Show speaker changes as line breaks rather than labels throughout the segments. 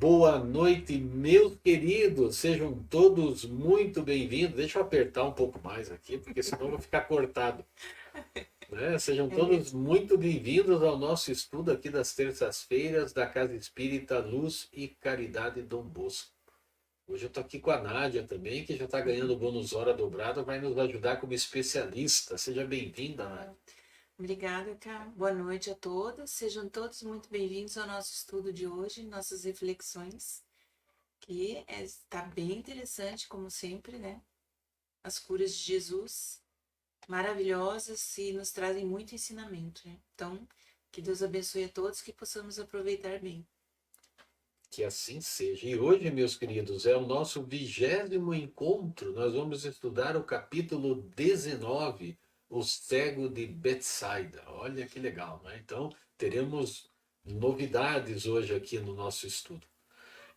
Boa noite, meus queridos. Sejam todos muito bem-vindos. Deixa eu apertar um pouco mais aqui, porque senão eu vou ficar cortado, né? Sejam
É
todos
mesmo.
muito bem-vindos ao nosso estudo aqui das terças-feiras da Casa Espírita Luz e Caridade Dom Bosco. Hoje eu estou aqui com a Nádia também, que já está ganhando o bônus hora dobrado, vai nos ajudar como especialista. Seja bem-vinda, Nádia.
Obrigada, Cá. Boa noite a todos. Sejam todos muito bem-vindos ao nosso estudo de hoje, nossas reflexões, que está bem interessante, como sempre, né? As curas de Jesus, maravilhosas e nos trazem muito ensinamento, né? Então, que Deus abençoe a todos, que possamos aproveitar bem.
Que assim seja. E hoje, meus queridos, é o nosso 20º encontro. Nós vamos estudar o capítulo 19, O Cego de Betsaida. Olha que legal, né? Então, teremos novidades hoje aqui no nosso estudo.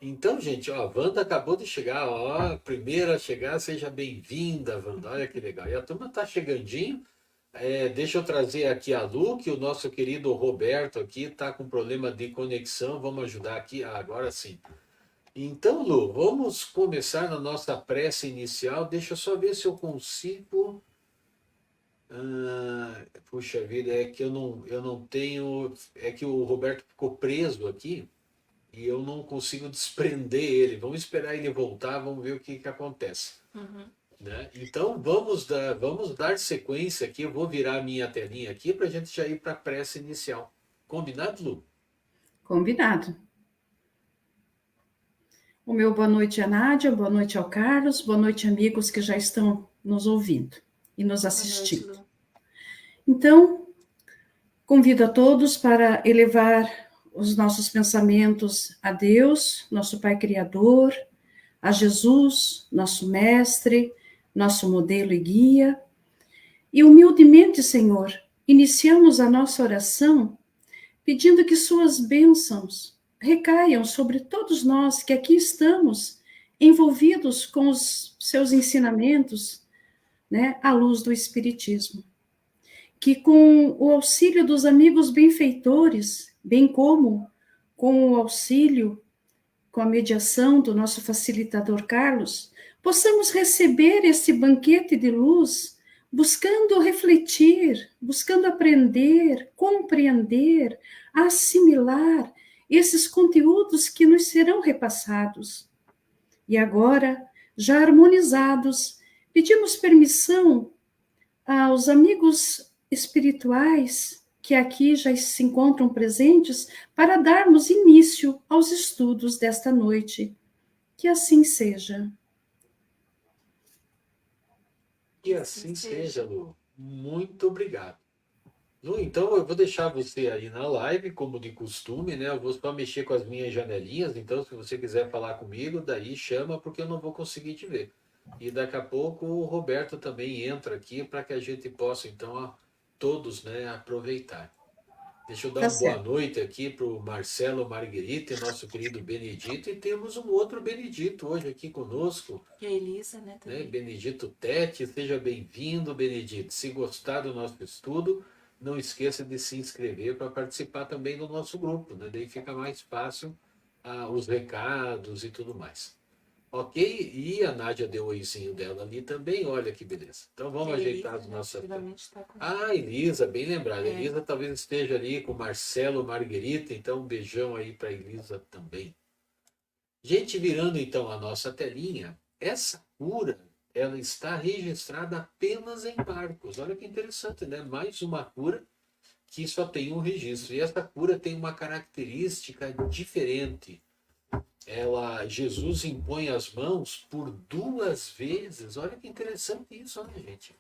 Então, gente, ó, a Wanda acabou de chegar, ó, a primeira a chegar, seja bem-vinda, Wanda. Olha que legal. E a turma tá chegandinho. Deixa eu trazer aqui a Lu, que o nosso querido Roberto aqui está com problema de conexão. Vamos ajudar aqui. Ah, agora sim. Então, Lu, vamos começar na nossa prece inicial. Deixa eu só ver se eu consigo. Puxa vida, é que eu não tenho. É que o Roberto ficou preso aqui e eu não consigo desprender ele. Vamos esperar ele voltar, vamos ver o que que acontece.
Uhum.
Né? Então vamos dar sequência aqui. Eu vou virar a minha telinha aqui para a gente já ir para a prece inicial. Combinado, Lu?
Combinado. O meu boa noite à Nádia, boa noite ao Carlos, boa noite, amigos que já estão nos ouvindo e nos
Boa noite,
assistindo.
Lu.
Então, convido a todos para elevar os nossos pensamentos a Deus, nosso Pai Criador, a Jesus, nosso Mestre, nosso modelo e guia. E humildemente, Senhor, iniciamos a nossa oração pedindo que suas bênçãos recaiam sobre todos nós que aqui estamos envolvidos com os seus ensinamentos, né, à luz do Espiritismo. Que com o auxílio dos amigos benfeitores, bem como com o auxílio, com a mediação do nosso facilitador Carlos, possamos receber esse banquete de luz, buscando refletir, buscando aprender, compreender, assimilar esses conteúdos que nos serão repassados. E agora, já harmonizados, pedimos permissão aos amigos espirituais que aqui já se encontram presentes para darmos início aos estudos desta noite. Que assim seja.
Que
Assim
assim seja,
seja.
Lu. Muito obrigado. Lu, então eu vou deixar você aí na live, como de costume, né? Eu vou só mexer com as minhas janelinhas, então se você quiser falar comigo, daí chama, porque eu não vou conseguir te ver. E daqui a pouco o Roberto também entra aqui para que a gente possa, então, todos, né, aproveitar. Deixa eu dar
Tá
uma boa
certo.
noite aqui para o Marcelo Marguerite, nosso querido Benedito, e temos um outro Benedito hoje aqui conosco,
E a Elisa, né,
né?
também.
Benedito Tete, seja bem-vindo, Benedito. Se gostar do nosso estudo, não esqueça de se inscrever para participar também do nosso grupo, né? Daí fica mais fácil os recados e tudo mais. Ok? E a Nádia deu o oizinho dela ali também, olha que beleza. Então
E
vamos
a
ajeitar
Elisa,
as
né,
nossas.
geralmente está com...
Ah, Elisa, bem lembrado.
É,
Elisa talvez esteja ali com Marcelo Marguerita, então um beijão aí para Elisa também. Gente, virando então a nossa telinha, essa cura, ela está registrada apenas em Marcos. Olha que interessante, né? Mais uma cura que só tem um registro. E essa cura tem uma característica diferente. Jesus impõe as mãos por 2 vezes. Olha que interessante isso, né, gente?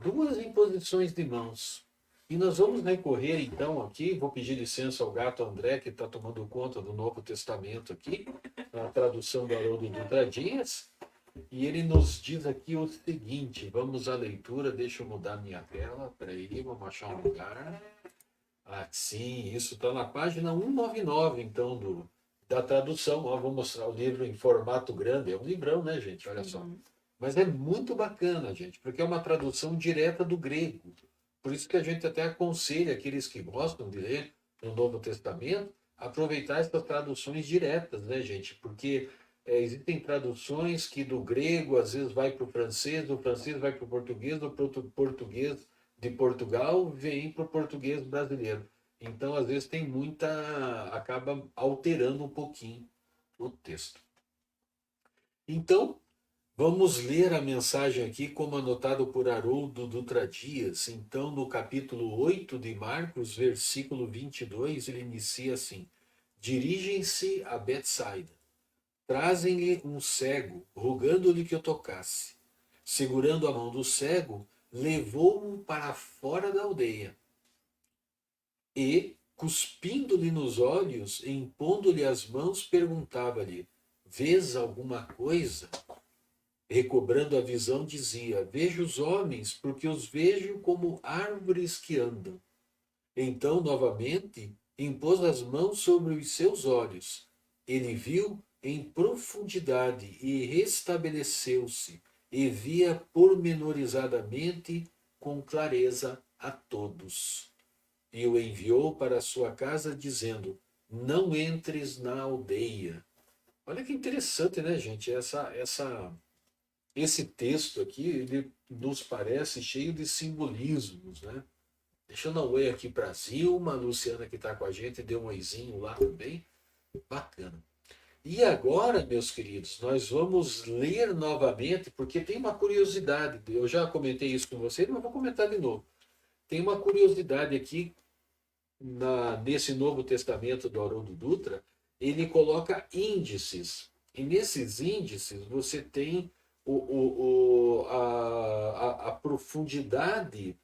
2 imposições de mãos. E nós vamos recorrer então aqui, vou pedir licença ao gato André, que está tomando conta do Novo Testamento aqui, na tradução do Haroldo Dutra Dias, e ele nos diz aqui o seguinte, vamos à leitura, deixa eu mudar minha tela, peraí, vamos achar um lugar. Ah, sim, isso está na página 199, então, da tradução. Ó, vou mostrar o livro em formato grande, é um livrão, né, gente? Olha só.
uhum.
Mas é muito bacana, gente, porque é uma tradução direta do grego. Por isso que a gente até aconselha aqueles que gostam de ler no Novo Testamento aproveitar essas traduções diretas, né, gente? Porque existem traduções que do grego às vezes vai para o francês, do francês vai para o português, do português de Portugal vem para o português brasileiro. Então, às vezes tem muita, acaba alterando um pouquinho o texto. Então, vamos ler a mensagem aqui, como anotado por Haroldo Dutra Dias. Então, no capítulo 8 de Marcos, versículo 22, ele inicia assim: Dirigem-se a Betsaida. Trazem-lhe um cego, rogando-lhe que o tocasse. Segurando a mão do cego, levou-o para fora da aldeia. E, cuspindo-lhe nos olhos, e impondo-lhe as mãos, perguntava-lhe: Vês alguma coisa? Recobrando a visão, dizia: Vejo os homens, porque os vejo como árvores que andam. Então, novamente, impôs as mãos sobre os seus olhos. Ele viu em profundidade e restabeleceu-se, e via pormenorizadamente com clareza a todos. E o enviou para sua casa, dizendo: Não entres na aldeia. Olha que interessante, né, gente? Esse texto aqui, ele nos parece cheio de simbolismos, né? Deixa eu dar um oi aqui para a Zilma, a Luciana que está com a gente, deu um oizinho lá também. Bacana. E agora, meus queridos, nós vamos ler novamente, porque tem uma curiosidade. Eu já comentei isso com vocês, mas vou comentar de novo. Tem uma curiosidade aqui nesse Novo Testamento do Haroldo Dutra. Ele coloca índices. E nesses índices você tem a profundidade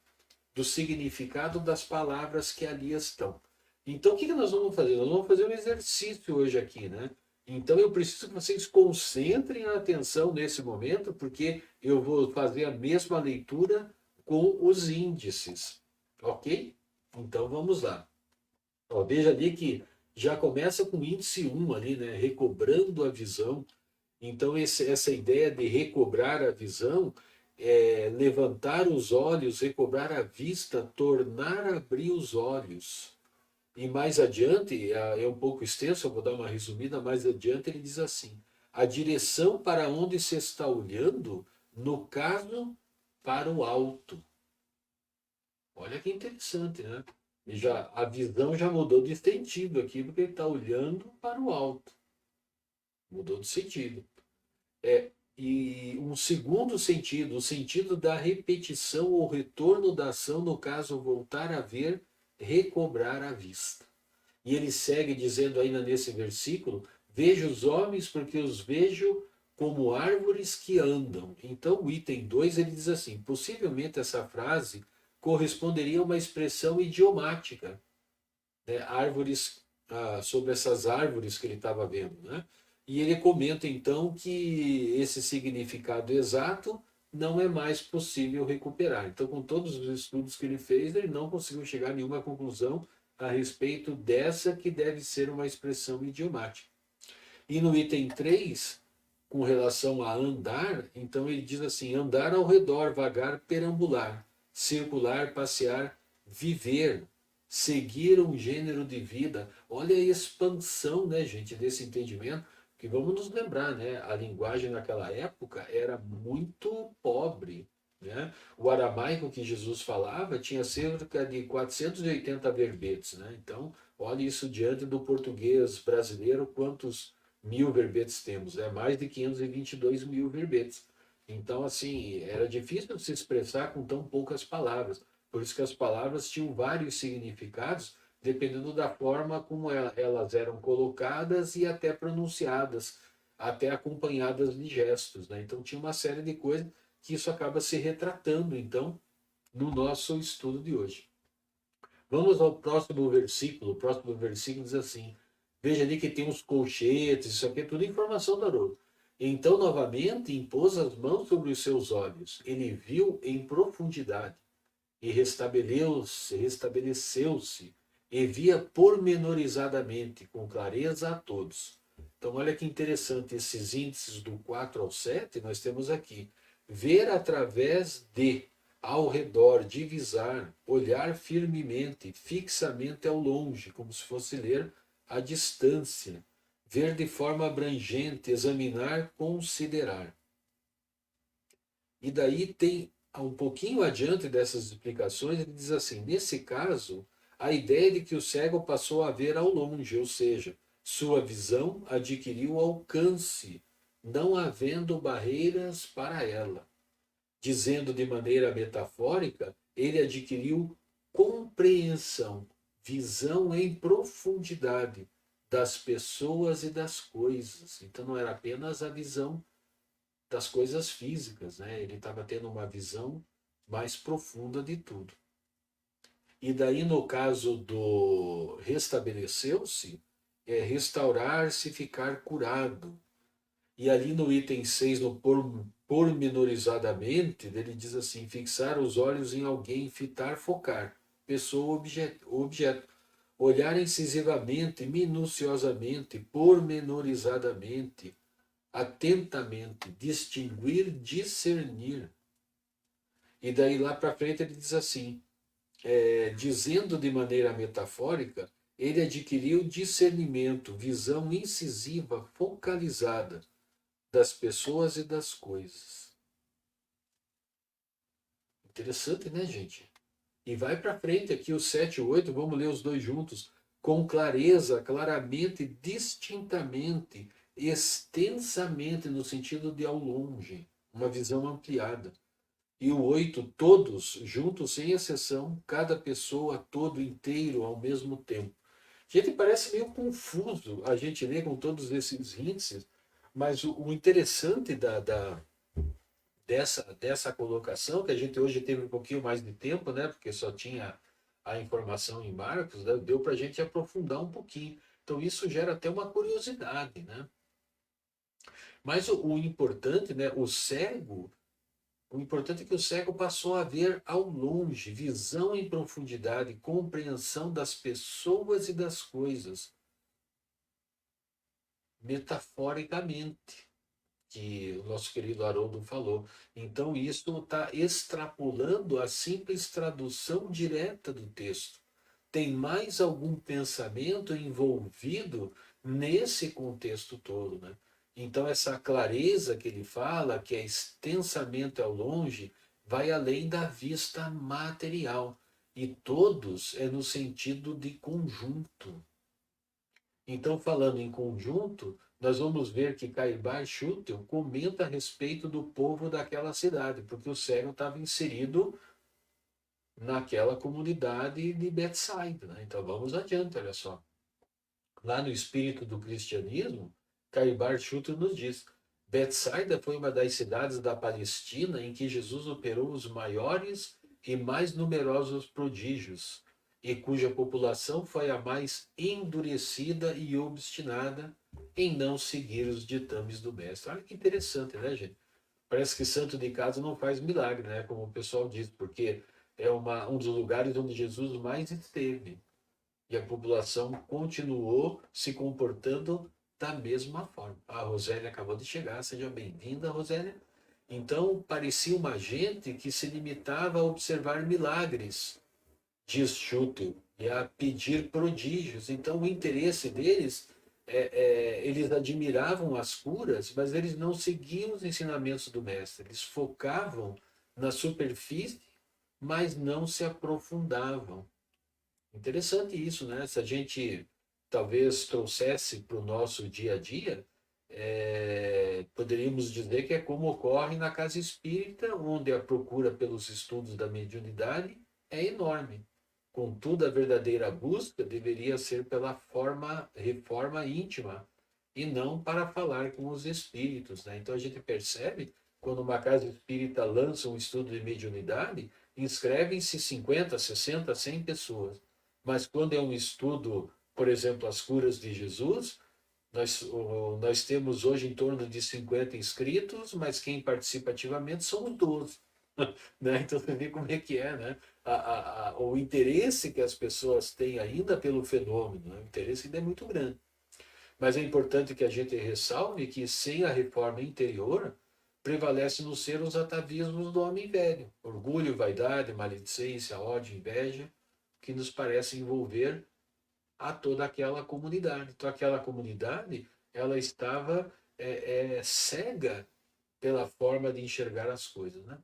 do significado das palavras que ali estão. Então, o que nós vamos fazer? Nós vamos fazer um exercício hoje aqui, né? Então, eu preciso que vocês concentrem a atenção nesse momento, porque eu vou fazer a mesma leitura com os índices, ok? Então, vamos lá. Ó, veja ali que já começa com o índice 1 ali, né? Recobrando a visão. Então, essa ideia de recobrar a visão é levantar os olhos, recobrar a vista, tornar a abrir os olhos. E mais adiante, é um pouco extenso, eu vou dar uma resumida, mais adiante ele diz assim: a direção para onde se está olhando, no caso, para o alto. Olha que interessante, né? A visão já mudou de sentido aqui, porque ele está olhando para o alto. Mudou de sentido. E um segundo sentido, o sentido da repetição ou retorno da ação, no caso, voltar a ver, recobrar a vista. E ele segue dizendo ainda nesse versículo: vejo os homens porque os vejo como árvores que andam. Então, o item 2 ele diz assim: possivelmente essa frase corresponderia a uma expressão idiomática, né? Árvores, sobre essas árvores que ele estava vendo, né? E ele comenta então que esse significado exato não é mais possível recuperar. Então, com todos os estudos que ele fez, ele não conseguiu chegar a nenhuma conclusão a respeito dessa que deve ser uma expressão idiomática. E no item 3, com relação a andar, então ele diz assim: andar ao redor, vagar, perambular, circular, passear, viver, seguir um gênero de vida. Olha a expansão, né, gente, desse entendimento, que vamos nos lembrar, né? A linguagem naquela época era muito pobre, né? O aramaico que Jesus falava tinha cerca de 480 verbetes, né? Então, olha isso diante do português brasileiro, quantos mil verbetes temos? É mais de 522 mil verbetes. Então, assim, era difícil se expressar com tão poucas palavras. Por isso que as palavras tinham vários significados, dependendo da forma como elas eram colocadas e até pronunciadas, até acompanhadas de gestos, né? Então tinha uma série de coisas que isso acaba se retratando, então, no nosso estudo de hoje. Vamos ao próximo versículo. O próximo versículo diz assim: veja ali que tem uns colchetes, isso aqui é tudo informação do Haroldo. Então, novamente, impôs as mãos sobre os seus olhos. Ele viu em profundidade e restabeleceu-se e via pormenorizadamente, com clareza a todos. Então, olha que interessante, esses índices do 4 ao 7, nós temos aqui: ver através de, ao redor, divisar, olhar firmemente, fixamente ao longe, como se fosse ler à distância, ver de forma abrangente, examinar, considerar. E daí tem um pouquinho adiante dessas explicações, ele diz assim: nesse caso, a ideia de que o cego passou a ver ao longe, ou seja, sua visão adquiriu alcance, não havendo barreiras para ela. Dizendo de maneira metafórica, ele adquiriu compreensão, visão em profundidade das pessoas e das coisas. Então não era apenas a visão das coisas físicas, né? Ele estava tendo uma visão mais profunda de tudo. E daí, no caso do restabeleceu-se, é restaurar-se, ficar curado. E ali no item 6, no pormenorizadamente, ele diz assim: fixar os olhos em alguém, fitar, focar, pessoa, objeto. Olhar incisivamente, minuciosamente, pormenorizadamente, atentamente, distinguir, discernir. E daí lá para frente ele diz assim, dizendo de maneira metafórica, ele adquiriu discernimento, visão incisiva, focalizada das pessoas e das coisas. Interessante, né, gente? E vai para frente aqui o 7 e 8, vamos ler os dois juntos. Com clareza, claramente, distintamente, extensamente, no sentido de ao longe, uma visão ampliada. E o 8, todos, juntos, sem exceção, cada pessoa, todo inteiro, ao mesmo tempo. Gente, parece meio confuso a gente ler com todos esses índices, mas o interessante dessa colocação, que a gente hoje teve um pouquinho mais de tempo, né, porque só tinha a informação em Marcos, né, deu para a gente aprofundar um pouquinho. Então isso gera até uma curiosidade, né? Mas o importante, né, o importante é que o cego passou a ver ao longe, visão em profundidade, compreensão das pessoas e das coisas, metaforicamente, que o nosso querido Haroldo falou. Então, isso está extrapolando a simples tradução direta do texto. Tem mais algum pensamento envolvido nesse contexto todo, né? Então, essa clareza que ele fala, que é extensamente ao longe, vai além da vista material. E todos é no sentido de conjunto. Então, falando em conjunto, nós vamos ver que Caibar Schutel comenta a respeito do povo daquela cidade, porque o cego estava inserido naquela comunidade de Betsaida, né? Então vamos adiante, olha só. Lá no espírito do cristianismo, Caibar Schutel nos diz: Betsaida foi uma das cidades da Palestina em que Jesus operou os maiores e mais numerosos prodígios, e cuja população foi a mais endurecida e obstinada em não seguir os ditames do mestre. Olha que interessante, né, gente? Parece que santo de casa não faz milagre, né? Como o pessoal diz, porque é um dos lugares onde Jesus mais esteve. E a população continuou se comportando da mesma forma. A Rosélia acabou de chegar, seja bem-vinda, Rosélia. Então, parecia uma gente que se limitava a observar milagres, diz Schutel, e a pedir prodígios. Então, o interesse deles, eles admiravam as curas, mas eles não seguiam os ensinamentos do mestre. Eles focavam na superfície, mas não se aprofundavam. Interessante isso, né? Se a gente talvez trouxesse para o nosso dia a dia, poderíamos dizer que é como ocorre na casa espírita, onde a procura pelos estudos da mediunidade é enorme. Contudo, a verdadeira busca deveria ser pela reforma íntima e não para falar com os espíritos, né? Então a gente percebe, quando uma casa espírita lança um estudo de mediunidade, inscrevem-se 50, 60, 100 pessoas. Mas quando é um estudo, por exemplo, as curas de Jesus, nós temos hoje em torno de 50 inscritos, mas quem participa ativamente são os 12. Né? Então você vê como é que é, né? O interesse que as pessoas têm ainda pelo fenômeno, né? O interesse ainda é muito grande. Mas é importante que a gente ressalve que sem a reforma interior, prevalece no ser os atavismos do homem velho. Orgulho, vaidade, maledicência, ódio, inveja, que nos parece envolver a toda aquela comunidade. Então, aquela comunidade, ela estava cega pela forma de enxergar as coisas, né?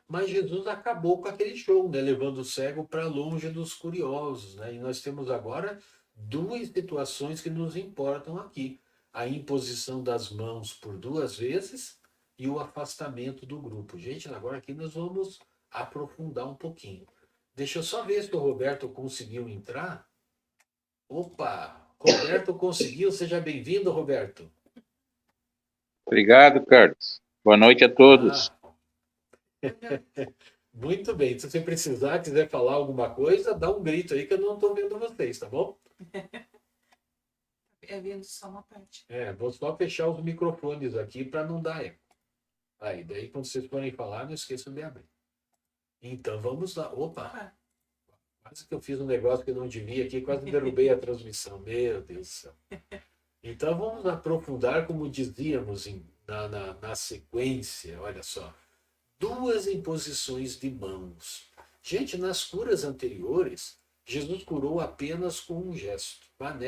Mas Jesus acabou com aquele show, né? Levando o cego para longe dos curiosos, né? E nós temos agora duas situações que nos importam aqui: a imposição das mãos por duas vezes e o afastamento do grupo. Gente, agora aqui nós vamos aprofundar um pouquinho. Deixa eu só ver se o Roberto conseguiu entrar. Opa! Roberto conseguiu, seja bem-vindo, Roberto.
Obrigado, Carlos. Boa noite a todos.
Ah, muito bem. Se você precisar, quiser falar alguma coisa, dá um grito aí que eu não estou vendo vocês, tá bom?
É vendo só uma parte.
Vou só fechar os microfones aqui para não dar eco. Aí, daí quando vocês forem falar, não esqueçam de abrir. Então vamos lá. Opa! Quase que eu fiz um negócio que eu não devia aqui, quase derrubei a transmissão. Meu Deus do céu. Então vamos aprofundar, como dizíamos na sequência, olha só. Duas imposições de mãos. Gente, nas curas anteriores, Jesus curou apenas com um gesto. Mas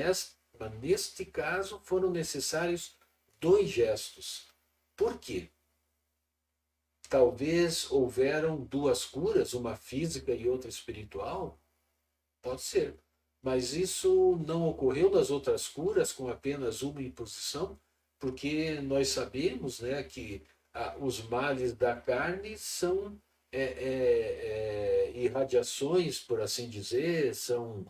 neste caso foram necessários dois gestos. Por quê? Talvez houveram duas curas, uma física e outra espiritual? Pode ser. Mas isso não ocorreu nas outras curas com apenas uma imposição, porque nós sabemos, né, que os males da carne são irradiações, por assim dizer, são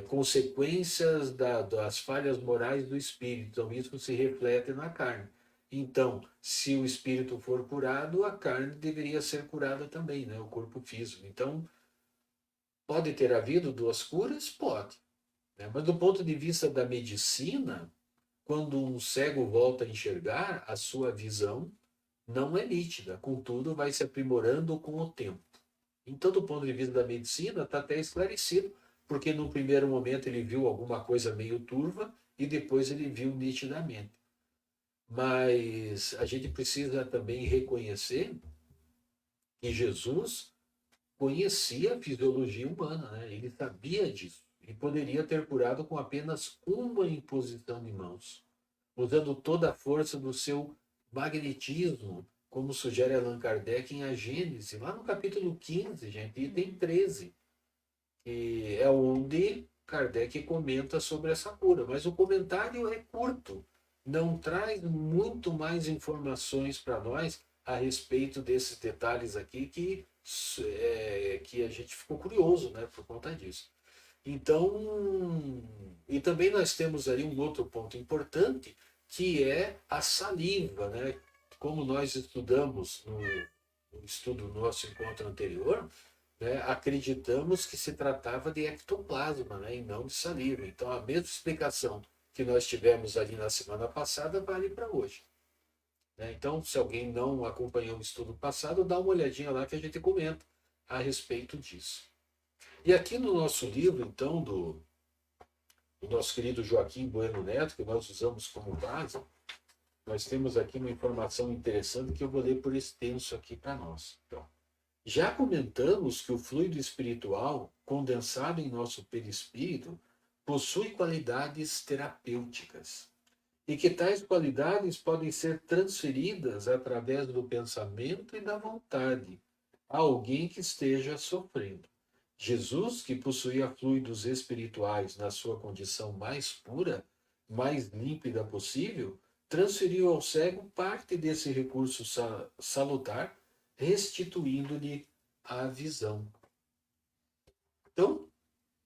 consequências das falhas morais do espírito. Então, isso se reflete na carne. Então, se o espírito for curado, a carne deveria ser curada também, né, o corpo físico. Então, pode ter havido duas curas? Pode. Né? Mas do ponto de vista da medicina, quando um cego volta a enxergar, a sua visão não é nítida, contudo, vai se aprimorando com o tempo. Então, do ponto de vista da medicina, está até esclarecido, porque no primeiro momento ele viu alguma coisa meio turva e depois ele viu nitidamente. Mas a gente precisa também reconhecer que Jesus conhecia a fisiologia humana, né? Ele sabia disso. Ele poderia ter curado com apenas uma imposição de mãos, usando toda a força do seu magnetismo, como sugere Allan Kardec em A Gênese, lá no capítulo 15, gente, item 13, que é onde Kardec comenta sobre essa cura. Mas o comentário é curto, não traz muito mais informações para nós a respeito desses detalhes aqui que a gente ficou curioso, né, por conta disso. Então, e também nós temos aí um outro ponto importante, que é a saliva, né? Como nós estudamos no estudo do nosso encontro anterior, né, acreditamos que se tratava de ectoplasma, né, e não de saliva. Então, a mesma explicação que nós tivemos ali na semana passada vale para hoje. Né? Então, se alguém não acompanhou o estudo passado, dá uma olhadinha lá que a gente comenta a respeito disso. E aqui no nosso livro, então, do nosso querido Joaquim Bueno Neto, que nós usamos como base, nós temos aqui uma informação interessante que eu vou ler por extenso aqui para nós. Então, já comentamos que o fluido espiritual condensado em nosso perispírito possui qualidades terapêuticas e que tais qualidades podem ser transferidas através do pensamento e da vontade a alguém que esteja sofrendo. Jesus, que possuía fluidos espirituais na sua condição mais pura, mais límpida possível, transferiu ao cego parte desse recurso salutar, restituindo-lhe a visão. Então,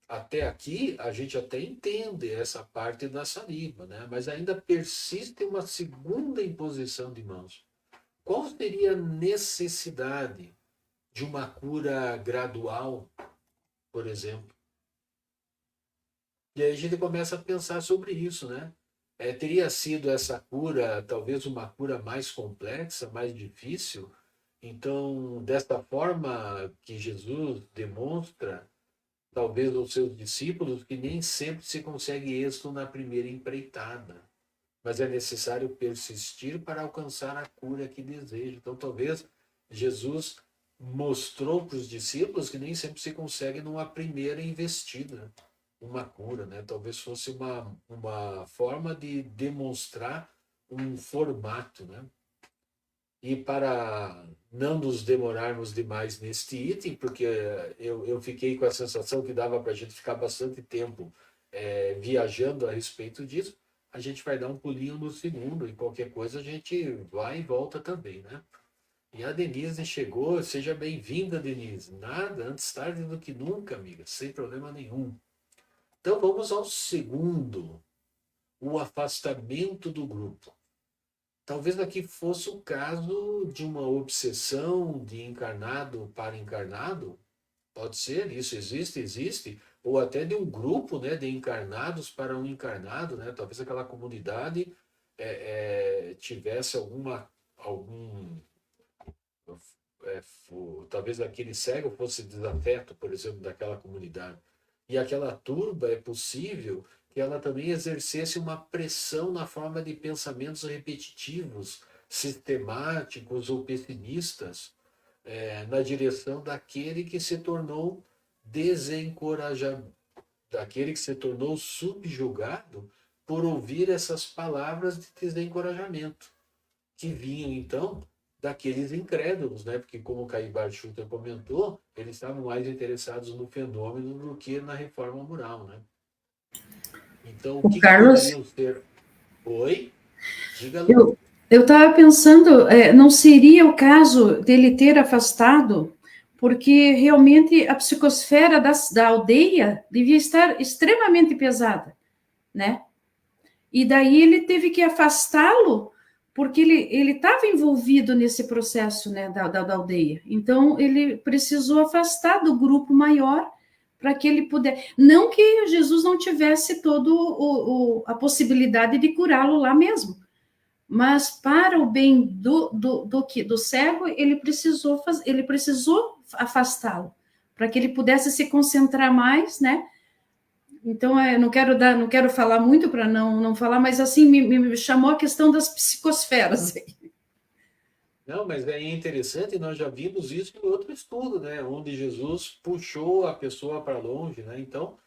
até aqui, a gente até entende essa parte da saliva, né? Mas ainda persiste uma segunda imposição de mãos. Qual seria a necessidade de uma cura gradual, por exemplo? E aí a gente começa a pensar sobre isso, né? Teria sido essa cura talvez uma cura mais complexa, mais difícil? Então, desta forma que Jesus demonstra, talvez aos seus discípulos, que nem sempre se consegue êxito na primeira empreitada, mas é necessário persistir para alcançar a cura que deseja. Então, talvez Jesus mostrou para os discípulos que nem sempre se consegue numa primeira investida. uma cura, né? Talvez fosse uma forma de demonstrar um formato, né? E para não nos demorarmos demais neste item, porque eu fiquei com a sensação que dava para a gente ficar bastante tempo viajando a respeito disso, a gente vai dar um pulinho no segundo e qualquer coisa a gente vai e volta também, né? E a Denise chegou, seja bem-vinda, Denise. Nada, antes tarde do que nunca, amiga, sem problema nenhum. Então vamos ao segundo, o afastamento do grupo. Talvez aqui fosse o caso de uma obsessão de encarnado para encarnado. Pode ser, isso existe, existe. Ou até de um grupo, né, de encarnados para um encarnado, né? Talvez aquela comunidade tivesse algum talvez aquele cego fosse desafeto, por exemplo, daquela comunidade. E aquela turba é possível que ela também exercesse uma pressão na forma de pensamentos repetitivos, sistemáticos ou pessimistas, na direção daquele que se tornou desencorajado, daquele que se tornou subjugado por ouvir essas palavras de desencorajamento, que vinham então daqueles incrédulos, né? Porque como o Caibar Schutter comentou, eles estavam mais interessados no fenômeno do que na reforma moral, né? Então, o
O
que
Carlos,
poderiam ser? Oi? Diga, Lu.
eu estava pensando, não seria o caso dele ter afastado, porque realmente a psicosfera da aldeia devia estar extremamente pesada, né? E daí ele teve que afastá-lo, porque ele estava envolvido nesse processo, né, da aldeia. Então, ele precisou afastar do grupo maior para que ele pudesse. Não que Jesus não tivesse toda a possibilidade de curá-lo lá mesmo, mas para o bem do cego, ele precisou afastá-lo, para que ele pudesse se concentrar mais, né? Então, não quero falar muito para não falar, mas assim me chamou a questão das psicosferas.
Não, mas é interessante, nós já vimos isso em outro estudo, né? Onde Jesus puxou a pessoa para longe, né? Então,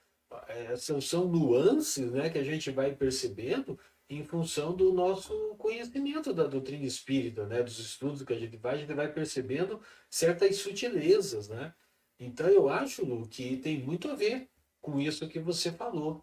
são nuances, né, que a gente vai percebendo em função do nosso conhecimento da doutrina espírita, né? Dos estudos que a gente vai percebendo certas sutilezas, né? Então, eu acho, Lu, que tem muito a ver com isso que você falou,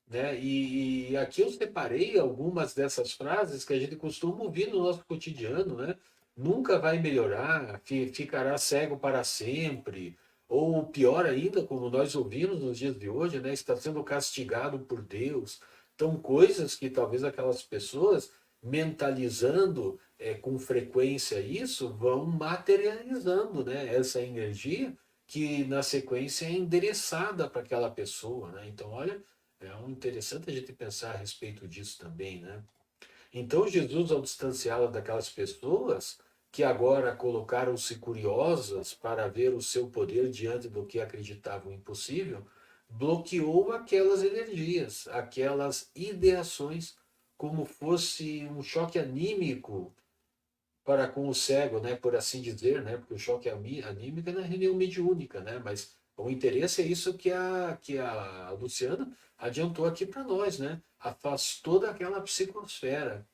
né? E aqui eu separei algumas dessas frases que a gente costuma ouvir no nosso cotidiano, né? Nunca vai melhorar, ficará cego para sempre, ou pior ainda, como nós ouvimos nos dias de hoje, né? Está sendo castigado por Deus. Então, coisas que talvez aquelas pessoas, mentalizando com frequência isso, vão materializando, né? Essa energia que na sequência é endereçada para aquela pessoa, né? Então, olha, interessante a gente pensar a respeito disso também, né? Então, Jesus, ao distanciá-la daquelas pessoas que agora colocaram-se curiosas para ver o seu poder diante do que acreditavam impossível, bloqueou aquelas energias, aquelas ideações, como fosse um choque anímico para com o cego, né, por assim dizer, né, porque o choque anímico é na reunião mediúnica, né, mas o interesse é isso que a Luciana adiantou aqui para nós, né, afastou daquela psicosfera,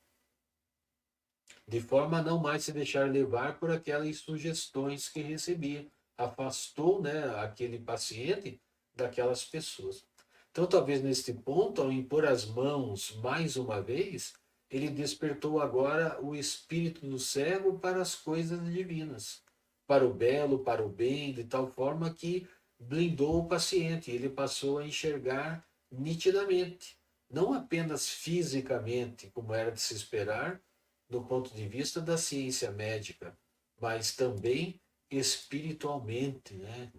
de forma a não mais se deixar levar por aquelas sugestões que recebia, afastou, né, aquele paciente daquelas pessoas. Então, talvez neste ponto, ao impor as mãos mais uma vez, ele despertou agora o espírito do cego para as coisas divinas, para o belo, para o bem, de tal forma que blindou o paciente. Ele passou a enxergar nitidamente, não apenas fisicamente, como era de se esperar, do ponto de vista da ciência médica, mas também espiritualmente, né?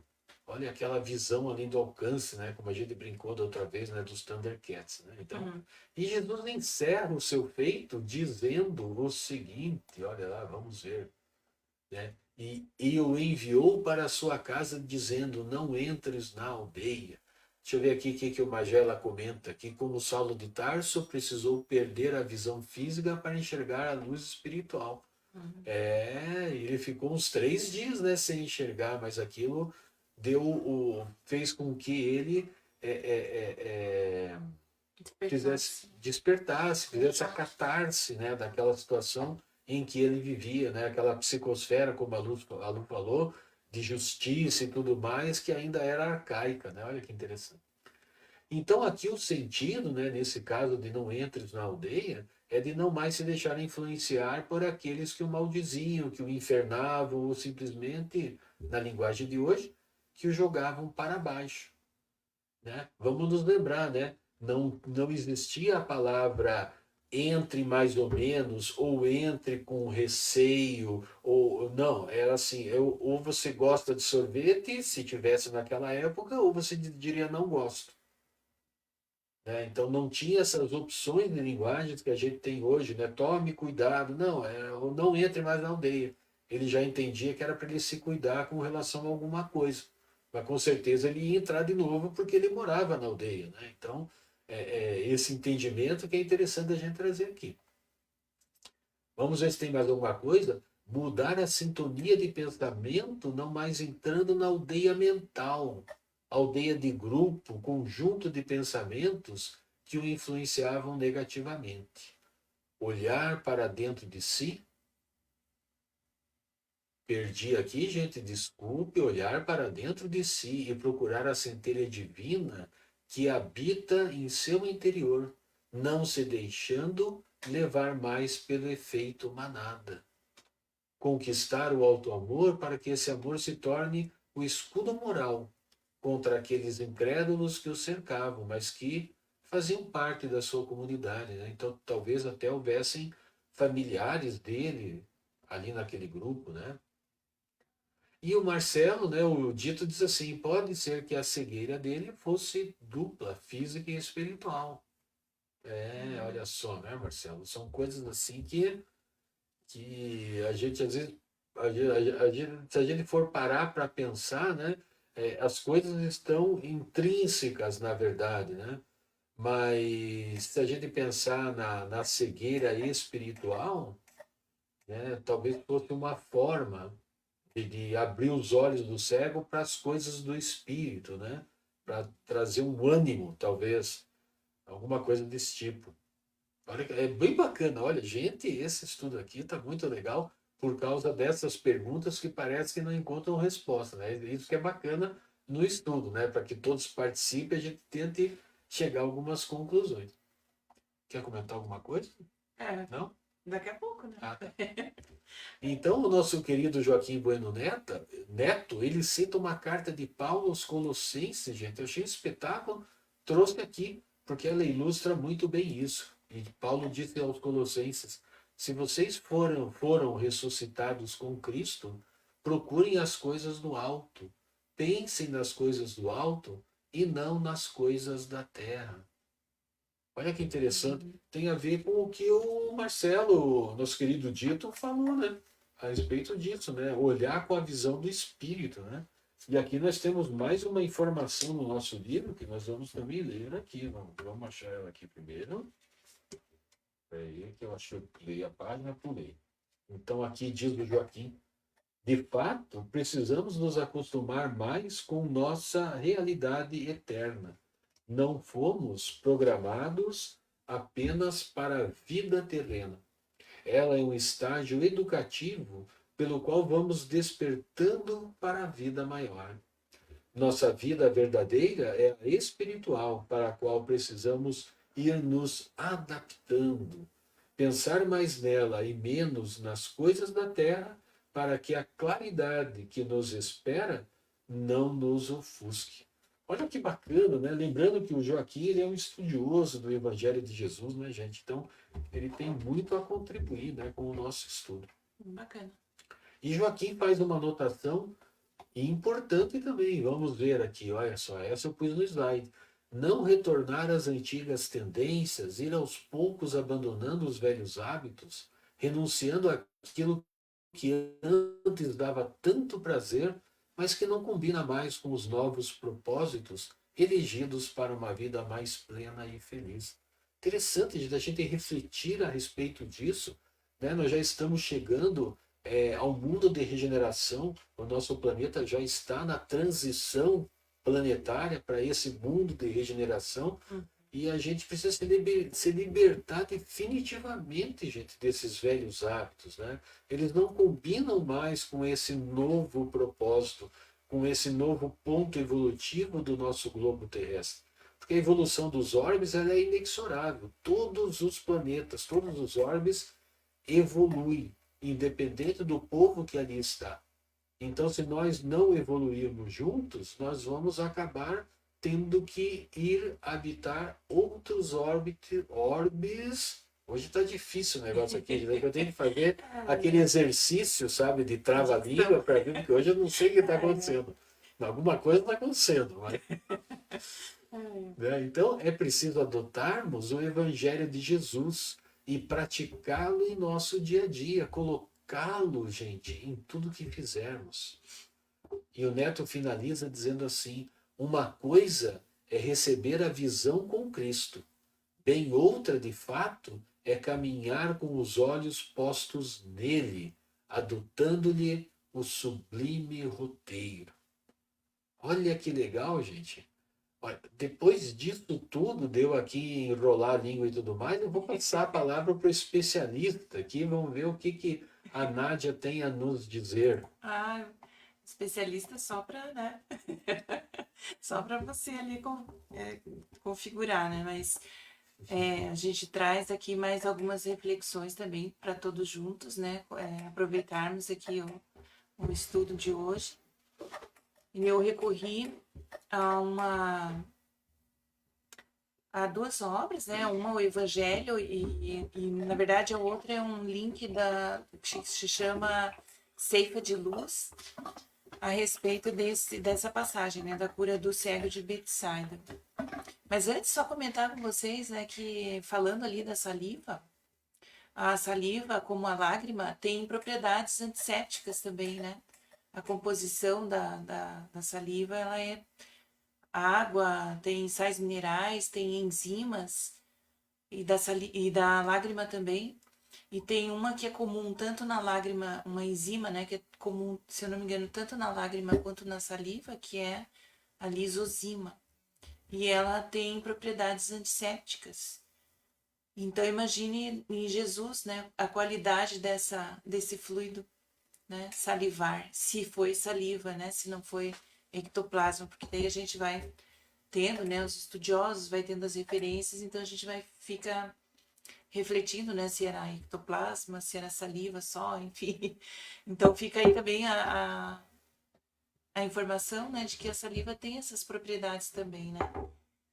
Olha aquela visão além do alcance, né? Como a gente brincou da outra vez, né? Dos Thundercats, né? Então, e Jesus encerra o seu feito dizendo o seguinte, olha lá, vamos ver, né? E o enviou para a sua casa dizendo, não entres na aldeia. Deixa eu ver aqui o que o Magela comenta, que como Saulo de Tarso precisou perder a visão física para enxergar a luz espiritual. Ele ficou uns 3 dias, né, sem enxergar, mas aquilo fez com que ele fizesse despertasse, fizesse a catarse, né, daquela situação em que ele vivia, né, aquela psicosfera, como a Lu falou, de justiça e tudo mais, que ainda era arcaica, né? Olha que interessante. Então aqui o sentido, né, nesse caso de não entres na aldeia, é de não mais se deixar influenciar por aqueles que o maldiziam, que o infernavam, ou simplesmente, na linguagem de hoje, que o jogavam para baixo, né? Vamos nos lembrar, né? Não existia a palavra entre mais ou menos, ou entre com receio, ou não, era assim, ou você gosta de sorvete, se tivesse naquela época, ou você diria não gosto. Né? Então não tinha essas opções de linguagens que a gente tem hoje, né? Tome cuidado, não, ou não entre mais na aldeia. Ele já entendia que era para ele se cuidar com relação a alguma coisa. Mas com certeza ele ia entrar de novo porque ele morava na aldeia. Né? Então, esse entendimento que é interessante a gente trazer aqui. Vamos ver se tem mais alguma coisa. Mudar a sintonia de pensamento, não mais entrando na aldeia mental, aldeia de grupo, conjunto de pensamentos que o influenciavam negativamente. Olhar para dentro de si. Perdi aqui, gente, desculpe, olhar para dentro de si e procurar a centelha divina que habita em seu interior, não se deixando levar mais pelo efeito manada. Conquistar o auto-amor para que esse amor se torne o escudo moral contra aqueles incrédulos que o cercavam, mas que faziam parte da sua comunidade. Né? Então, talvez até houvessem familiares dele ali naquele grupo, né? E o Marcelo, né, o dito diz assim, pode ser que a cegueira dele fosse dupla, física e espiritual. Olha só, né, Marcelo? São coisas assim que a gente, às vezes, se a gente for parar para pensar, né, as coisas estão intrínsecas, na verdade, né? Mas se a gente pensar na cegueira espiritual, né, talvez fosse uma forma de abrir os olhos do cego para as coisas do espírito, né? Para trazer um ânimo, talvez, alguma coisa desse tipo. Olha, é bem bacana. Olha, gente, esse estudo aqui está muito legal por causa dessas perguntas que parece que não encontram resposta, né? Isso que é bacana no estudo, né? Para que todos participem, a gente tente chegar a algumas conclusões. Quer comentar alguma coisa? Não?
Daqui a pouco, né?
Ah, tá. Então, o nosso querido Joaquim Bueno Neto, ele cita uma carta de Paulo aos Colossenses, gente. Eu achei um espetáculo, trouxe aqui, porque ela ilustra muito bem isso. E Paulo disse aos Colossenses: se vocês foram ressuscitados com Cristo, procurem as coisas do alto, pensem nas coisas do alto e não nas coisas da terra. Olha que interessante. Tem a ver com o que o Marcelo, nosso querido Dito, falou, né? A respeito disso, né? Olhar com a visão do espírito, né? E aqui nós temos mais uma informação no nosso livro que nós vamos também ler aqui. Vamos achar ela aqui primeiro. Peraí, que eu achei que pulei a página, pulei. Então aqui diz o Joaquim: de fato, precisamos nos acostumar mais com nossa realidade eterna. Não fomos programados apenas para a vida terrena. Ela é um estágio educativo pelo qual vamos despertando para a vida maior. Nossa vida verdadeira é a espiritual, para a qual precisamos ir nos adaptando, pensar mais nela e menos nas coisas da terra, para que a claridade que nos espera não nos ofusque. Olha que bacana, né? Lembrando que o Joaquim ele é um estudioso do Evangelho de Jesus, né, gente? Então, ele tem muito a contribuir, né, com o nosso estudo.
Bacana.
E Joaquim faz uma anotação importante também. Vamos ver aqui, olha só, essa eu pus no slide. Não retornar às antigas tendências, ir aos poucos abandonando os velhos hábitos, renunciando àquilo que antes dava tanto prazer, mas que não combina mais com os novos propósitos elegidos para uma vida mais plena e feliz. Interessante da gente refletir a respeito disso, né? Nós já estamos chegando ao mundo de regeneração, o nosso planeta já está na transição planetária para esse mundo de regeneração. E a gente precisa se libertar definitivamente, gente, desses velhos hábitos, né? Eles não combinam mais com esse novo propósito, com esse novo ponto evolutivo do nosso globo terrestre. Porque a evolução dos orbes ela é inexorável. Todos os planetas, todos os orbes evoluem, independente do povo que ali está. Então, se nós não evoluirmos juntos, nós vamos acabar tendo que ir habitar outros orbes. Hoje está difícil o negócio aqui, né? Eu tenho que fazer aquele exercício, sabe, de trava-língua para ver, porque hoje eu não sei o que está acontecendo. Alguma coisa está acontecendo, mas... né? Então, é preciso adotarmos o Evangelho de Jesus e praticá-lo em nosso dia a dia, colocá-lo, gente, em tudo que fizermos. E o Neto finaliza dizendo assim: uma coisa é receber a visão com Cristo, bem outra, de fato, é caminhar com os olhos postos nele, adotando-lhe o sublime roteiro. Olha que legal, gente. Olha, depois disso tudo, deu aqui enrolar a língua e tudo mais, eu vou passar a palavra para o especialista aqui, vamos ver o que a Nádia tem a nos dizer.
Especialista só para, né? Só para você ali configurar, né? Mas a gente traz aqui mais algumas reflexões também para todos juntos, né? Aproveitarmos aqui o estudo de hoje. E eu recorri a duas obras, né? Uma o Evangelho e na verdade a outra é um link que se chama Ceifa de Luz, a respeito dessa passagem, né? Da cura do cego de Betsaida. Mas antes, só comentar com vocês, né, que falando ali da saliva, a saliva, como a lágrima, tem propriedades antissépticas também, né? A composição da saliva, ela é água, tem sais minerais, tem enzimas, e da lágrima também. E tem uma que é comum tanto na lágrima, uma enzima, né, que é comum, se eu não me engano, tanto na lágrima quanto na saliva, que é a lisozima. E ela tem propriedades antissépticas. Então imagine em Jesus, né, a qualidade desse fluido, né, salivar, se foi saliva, né, se não foi ectoplasma, porque daí a gente vai tendo, né, os estudiosos vai tendo as referências, então a gente fica refletindo, né, se era ectoplasma, se era saliva só, enfim. Então fica aí também a informação, né, de que a saliva tem essas propriedades também, né.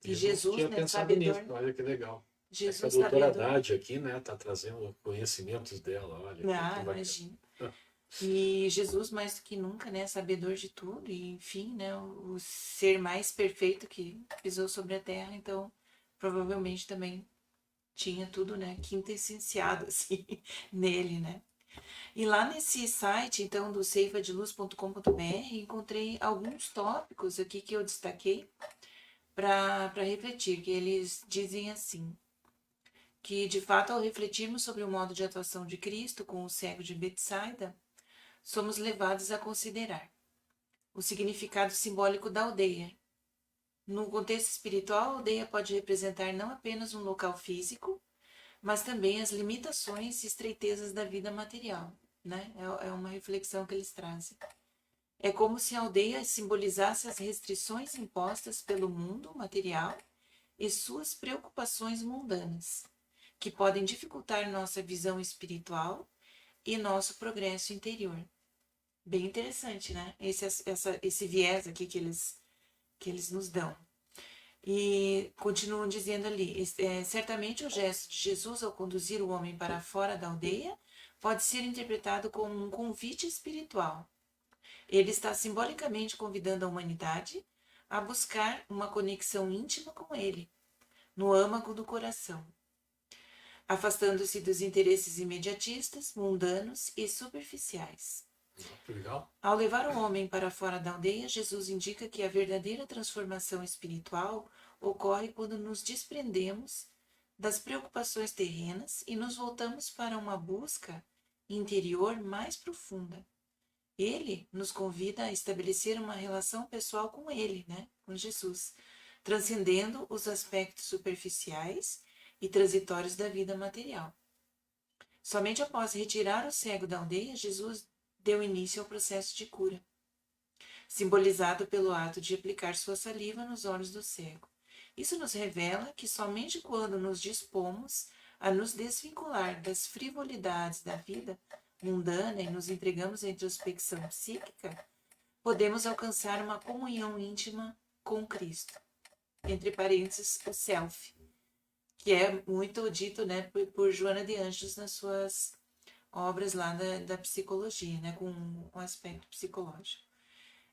E
Eu
Jesus,
tinha
né,
pensado
sabedor.
nisso, olha que legal.
Jesus,
A doutora
sabedor.
Nádia aqui, né, está trazendo conhecimentos dela, olha que bacana.
Imagina. E Jesus, mais do que nunca, né, sabedor de tudo, e enfim, né, o ser mais perfeito que pisou sobre a terra, então provavelmente também tinha tudo, né, quintessenciado, assim, nele, né. E lá nesse site, então, do ceifadiluz.com.br, encontrei alguns tópicos aqui que eu destaquei para refletir, que eles dizem assim, que de fato, ao refletirmos sobre o modo de atuação de Cristo com o cego de Betsaida, somos levados a considerar o significado simbólico da aldeia. No contexto espiritual, a aldeia pode representar não apenas um local físico, mas também as limitações e estreitezas da vida material, né? É uma reflexão que eles trazem. É como se a aldeia simbolizasse as restrições impostas pelo mundo material e suas preocupações mundanas, que podem dificultar nossa visão espiritual e nosso progresso interior. Bem interessante, né? Esse viés aqui que eles nos dão. E continuam dizendo ali, certamente o gesto de Jesus ao conduzir o homem para fora da aldeia pode ser interpretado como um convite espiritual. Ele está simbolicamente convidando a humanidade a buscar uma conexão íntima com ele, no âmago do coração, afastando-se dos interesses imediatistas, mundanos e superficiais.
Legal.
Ao levar o homem para fora da aldeia, Jesus indica que a verdadeira transformação espiritual ocorre quando nos desprendemos das preocupações terrenas e nos voltamos para uma busca interior mais profunda. Ele nos convida a estabelecer uma relação pessoal com Ele, né? Com Jesus, transcendendo os aspectos superficiais e transitórios da vida material. Somente após retirar o cego da aldeia, Jesus deu início ao processo de cura, simbolizado pelo ato de aplicar sua saliva nos olhos do cego. Isso nos revela que somente quando nos dispomos a nos desvincular das frivolidades da vida mundana e nos entregamos à introspecção psíquica, podemos alcançar uma comunhão íntima com Cristo. Entre parênteses, o self, que é muito dito, né, por Joana de Ângeles nas suas obras lá da psicologia, né, com um aspecto psicológico.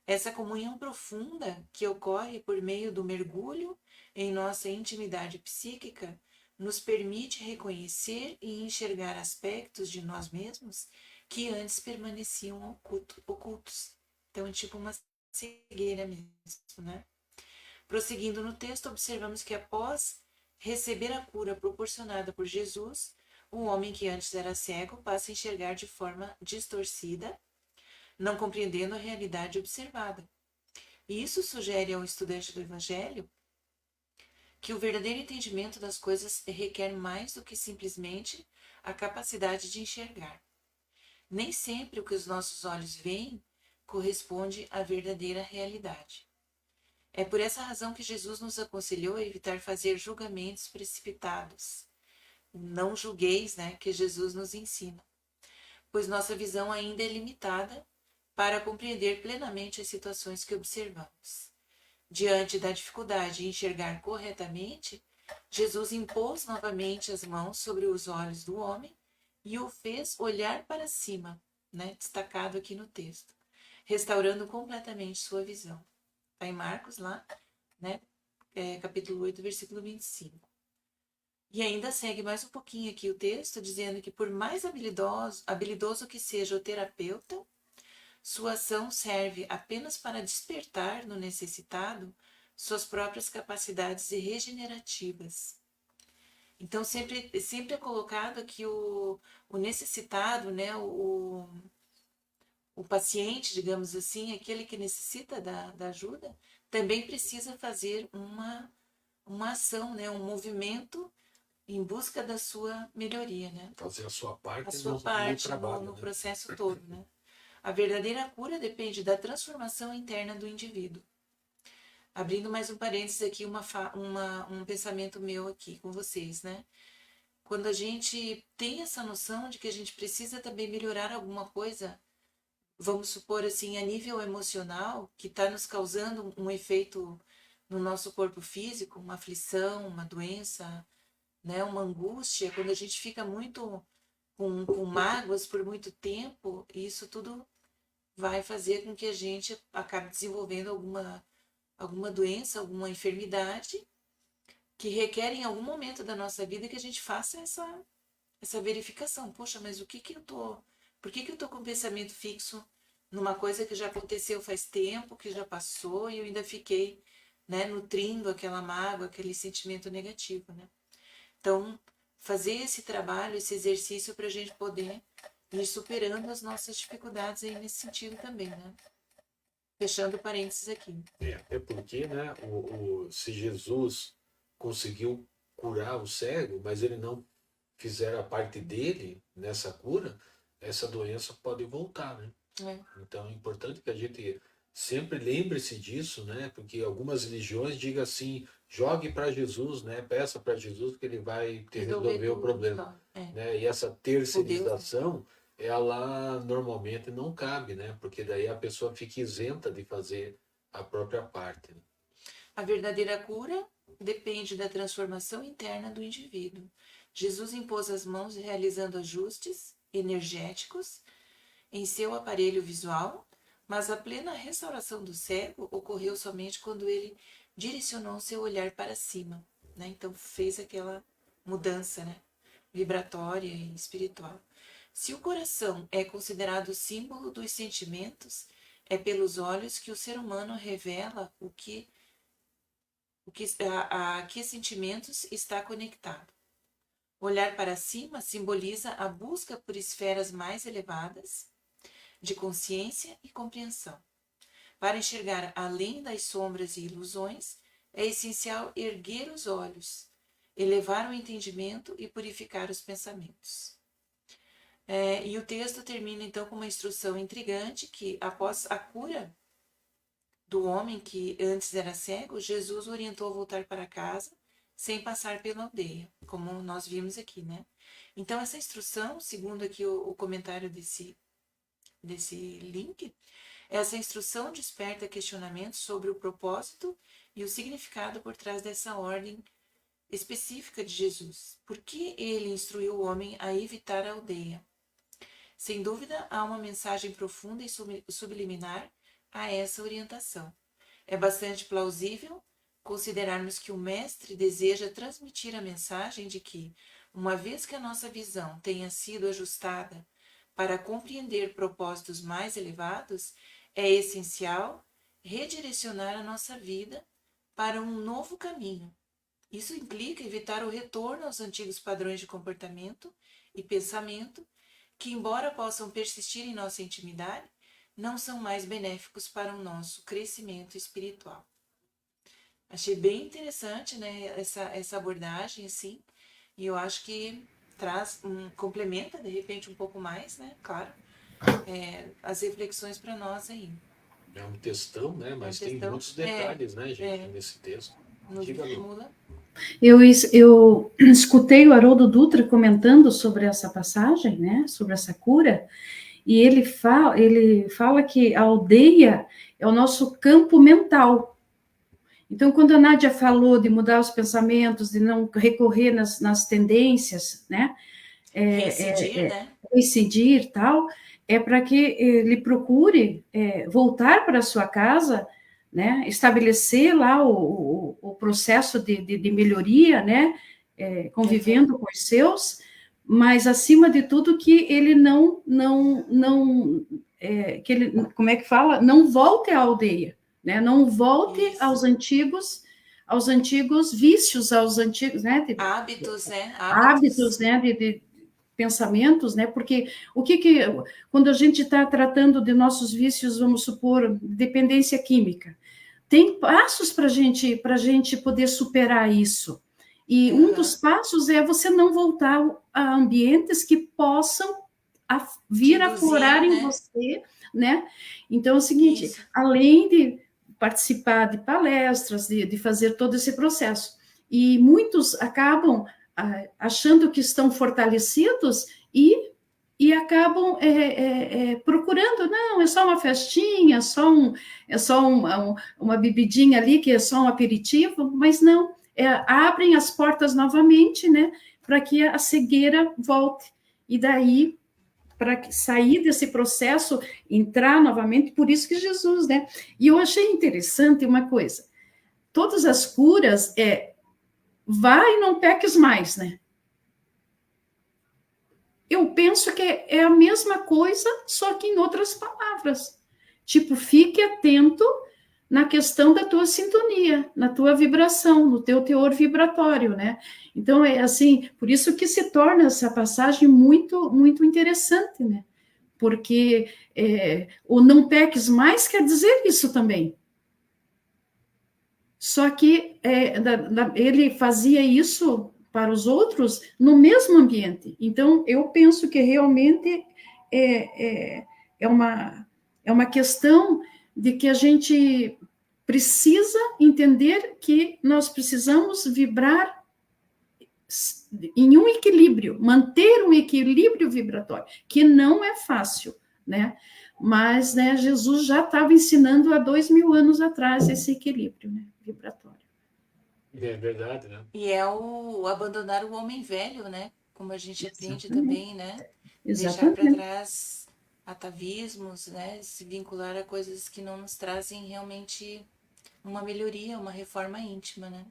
Essa comunhão profunda que ocorre por meio do mergulho em nossa intimidade psíquica nos permite reconhecer e enxergar aspectos de nós mesmos que antes permaneciam ocultos. Então é tipo uma cegueira mesmo, né? Prosseguindo no texto, observamos que após receber a cura proporcionada por Jesus, o homem que antes era cego passa a enxergar de forma distorcida, não compreendendo a realidade observada. E isso sugere ao estudante do Evangelho que o verdadeiro entendimento das coisas requer mais do que simplesmente a capacidade de enxergar. Nem sempre o que os nossos olhos veem corresponde à verdadeira realidade. É por essa razão que Jesus nos aconselhou a evitar fazer julgamentos precipitados. Não julgueis, né, que Jesus nos ensina, pois nossa visão ainda é limitada para compreender plenamente as situações que observamos. Diante da dificuldade de enxergar corretamente, Jesus impôs novamente as mãos sobre os olhos do homem e o fez olhar para cima, né, destacado aqui no texto, restaurando completamente sua visão. Está em Marcos lá, né, capítulo 8, versículo 25. E ainda segue mais um pouquinho aqui o texto, dizendo que por mais habilidoso que seja o terapeuta, sua ação serve apenas para despertar no necessitado suas próprias capacidades regenerativas. Então, sempre é colocado aqui o necessitado, né, o paciente, digamos assim, aquele que necessita da ajuda, também precisa fazer uma ação, né, um movimento em busca da sua melhoria, né?
Fazer a sua parte,
A sua
no
parte
trabalho,
no
né?
processo todo, né? A verdadeira cura depende da transformação interna do indivíduo. Abrindo mais um parênteses aqui, um pensamento meu aqui com vocês, né? Quando a gente tem essa noção de que a gente precisa também melhorar alguma coisa, vamos supor assim, a nível emocional, que está nos causando um efeito no nosso corpo físico, uma aflição, uma doença, né, uma angústia, quando a gente fica muito com mágoas por muito tempo, isso tudo vai fazer com que a gente acabe desenvolvendo alguma doença, alguma enfermidade que requer em algum momento da nossa vida que a gente faça essa verificação. Poxa, mas por que eu tô com o pensamento fixo numa coisa que já aconteceu faz tempo, que já passou e eu ainda fiquei, né, nutrindo aquela mágoa, aquele sentimento negativo, né? Então, fazer esse trabalho, esse exercício para a gente poder ir superando as nossas dificuldades aí nesse sentido também, né? Fechando parênteses aqui.
É porque, né, se Jesus conseguiu curar o cego, mas ele não fizer a parte dele nessa cura, essa doença pode voltar, né? Então é importante que a gente sempre lembre-se disso, né? Porque algumas religiões digam assim, jogue para Jesus, né? Peça para Jesus que ele vai te resolver o problema, né? E essa terceirização, ela normalmente não cabe, né? Porque daí a pessoa fica isenta de fazer a própria parte, né?
A verdadeira cura depende da transformação interna do indivíduo. Jesus impôs as mãos realizando ajustes energéticos em seu aparelho visual, mas a plena restauração do cego ocorreu somente quando ele direcionou seu olhar para cima, né? Então fez aquela mudança, né, vibratória e espiritual. Se o coração é considerado símbolo dos sentimentos, é pelos olhos que o ser humano revela a que sentimentos está conectado. Olhar para cima simboliza a busca por esferas mais elevadas, de consciência e compreensão. Para enxergar além das sombras e ilusões, é essencial erguer os olhos, elevar o entendimento e purificar os pensamentos. E o texto termina então com uma instrução intrigante que, após a cura do homem que antes era cego, Jesus orientou a voltar para casa sem passar pela aldeia, como nós vimos aqui, né? Então essa instrução, segundo aqui o comentário desse link, essa instrução desperta questionamentos sobre o propósito e o significado por trás dessa ordem específica de Jesus. Por que ele instruiu o homem a evitar a aldeia? Sem dúvida, há uma mensagem profunda e subliminar a essa orientação. É bastante plausível considerarmos que o Mestre deseja transmitir a mensagem de que, uma vez que a nossa visão tenha sido ajustada para compreender propósitos mais elevados, é essencial redirecionar a nossa vida para um novo caminho. Isso implica evitar o retorno aos antigos padrões de comportamento e pensamento que, embora possam persistir em nossa intimidade, não são mais benéficos para o nosso crescimento espiritual. Achei bem interessante, né, essa abordagem, assim, e eu acho que complementa, de repente, um pouco mais, né, claro, as reflexões para nós aí.
É um textão, né? Mas tem
textão,
muitos detalhes, né, gente, nesse texto. Diga, Lu.
Mula.
Eu escutei o Haroldo Dutra comentando sobre essa passagem, né, sobre essa cura, e ele fala que a aldeia é o nosso campo mental. Então, quando a Nádia falou de mudar os pensamentos, de não recorrer nas tendências, né, reincidir e tal, é para que ele procure voltar para a sua casa, né, estabelecer lá o processo de melhoria, né, convivendo com os seus, mas acima de tudo que ele que ele, como é que fala? Não volte à aldeia, né? Não volte aos antigos vícios, aos antigos, né?
Hábitos, né?
Hábitos, né? De pensamentos, né? Porque quando a gente está tratando de nossos vícios, vamos supor, dependência química, tem passos para a gente poder superar isso. E um dos passos é você não voltar a ambientes que possam vir a aflorar em você, né? Então é o seguinte, além de participar de palestras, de fazer todo esse processo, e muitos acabam achando que estão fortalecidos e acabam procurando, não, é só uma festinha, é só uma bebidinha ali, que é só um aperitivo, mas não, abrem as portas novamente, né, para que a cegueira volte. E daí, para sair desse processo, entrar novamente, por isso que Jesus, né? E eu achei interessante uma coisa, todas as curas vai e não peques mais, né? Eu penso que é a mesma coisa, só que em outras palavras. Tipo, fique atento na questão da tua sintonia, na tua vibração, no teu teor vibratório, né? Então, é assim, por isso que se torna essa passagem muito, muito interessante, né? Porque o não peques mais quer dizer isso também. Só que ele fazia isso para os outros no mesmo ambiente. Então, eu penso que realmente é uma questão de que a gente precisa entender que nós precisamos vibrar em um equilíbrio, manter um equilíbrio vibratório, que não é fácil, né? Mas, né, Jesus já estava ensinando há 2000 anos atrás esse equilíbrio, né, vibratório.
É verdade, né?
E é o abandonar o homem velho, né? Como a gente aprende também, né? Deixar para trás atavismos, né? Se vincular a coisas que não nos trazem realmente uma melhoria, uma reforma íntima, né?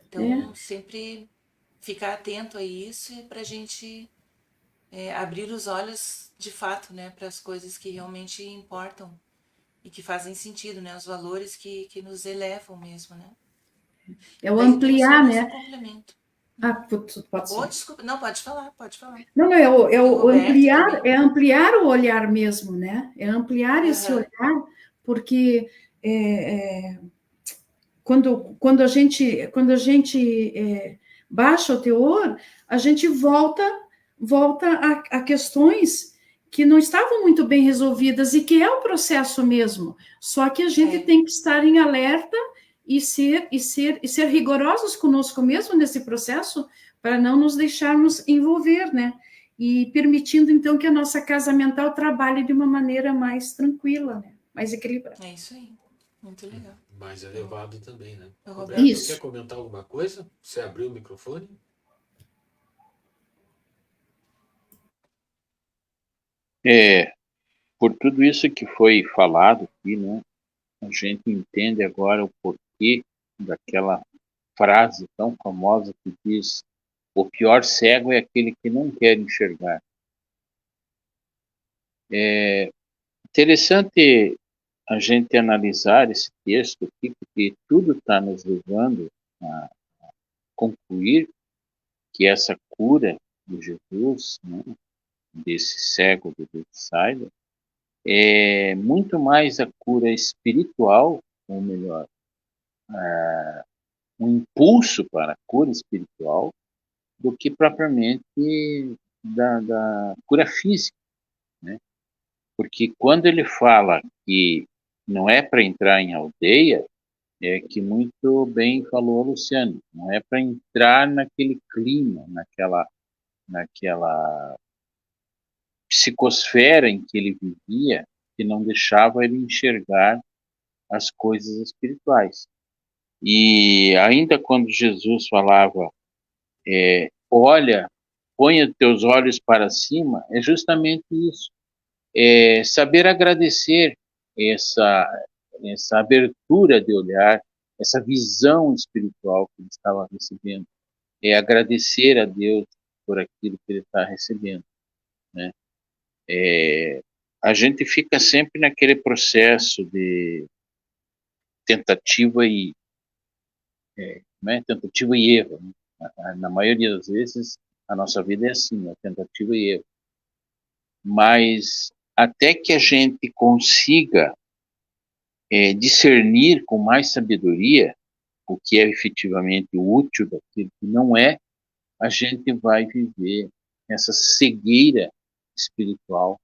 Então, sempre ficar atento a isso e para a gente abrir os olhos de fato, né? Para as coisas que realmente importam e que fazem sentido, né? Os valores que nos elevam mesmo, né?
É o ampliar, né?
Complemento.
Pode ser.
Desculpa, não, pode falar, pode falar.
Não,
O Roberto também.
é ampliar o olhar mesmo, né? É ampliar esse
Aham.
olhar, porque quando a gente baixa o teor, a gente volta a questões que não estavam muito bem resolvidas e que é um processo mesmo. Só que a gente tem que estar em alerta e ser rigorosos conosco mesmo nesse processo para não nos deixarmos envolver, né? E permitindo então que a nossa casa mental trabalhe de uma maneira mais tranquila, né? Mais equilibrada.
É isso aí. Muito legal.
Mais elevado também, né?
O
Roberto,
Isso.
quer comentar alguma coisa? Você abriu o microfone?
Por tudo isso que foi falado aqui, né, a gente entende agora o porquê daquela frase tão famosa que diz: o pior cego é aquele que não quer enxergar. É interessante a gente analisar esse texto aqui, porque tudo está nos levando a concluir que essa cura de Jesus, né, desse cego de Betsaida, é muito mais a cura espiritual, ou melhor, um impulso para a cura espiritual, do que propriamente da cura física, né? Porque quando ele fala que não é para entrar em aldeia, é que muito bem falou o Luciano, não é para entrar naquele clima, naquela psicosfera em que ele vivia, que não deixava ele enxergar as coisas espirituais. E ainda quando Jesus falava, olha, ponha teus olhos para cima, é justamente isso. É saber agradecer essa abertura de olhar, essa visão espiritual que ele estava recebendo. É agradecer a Deus por aquilo que ele está recebendo, né? A gente fica sempre naquele processo de tentativa e tentativa e erro, né? Na maioria das vezes a nossa vida é assim, tentativa e erro. Mas até que a gente consiga discernir com mais sabedoria o que é efetivamente útil daquilo que não é, a gente vai viver essa cegueira espiritual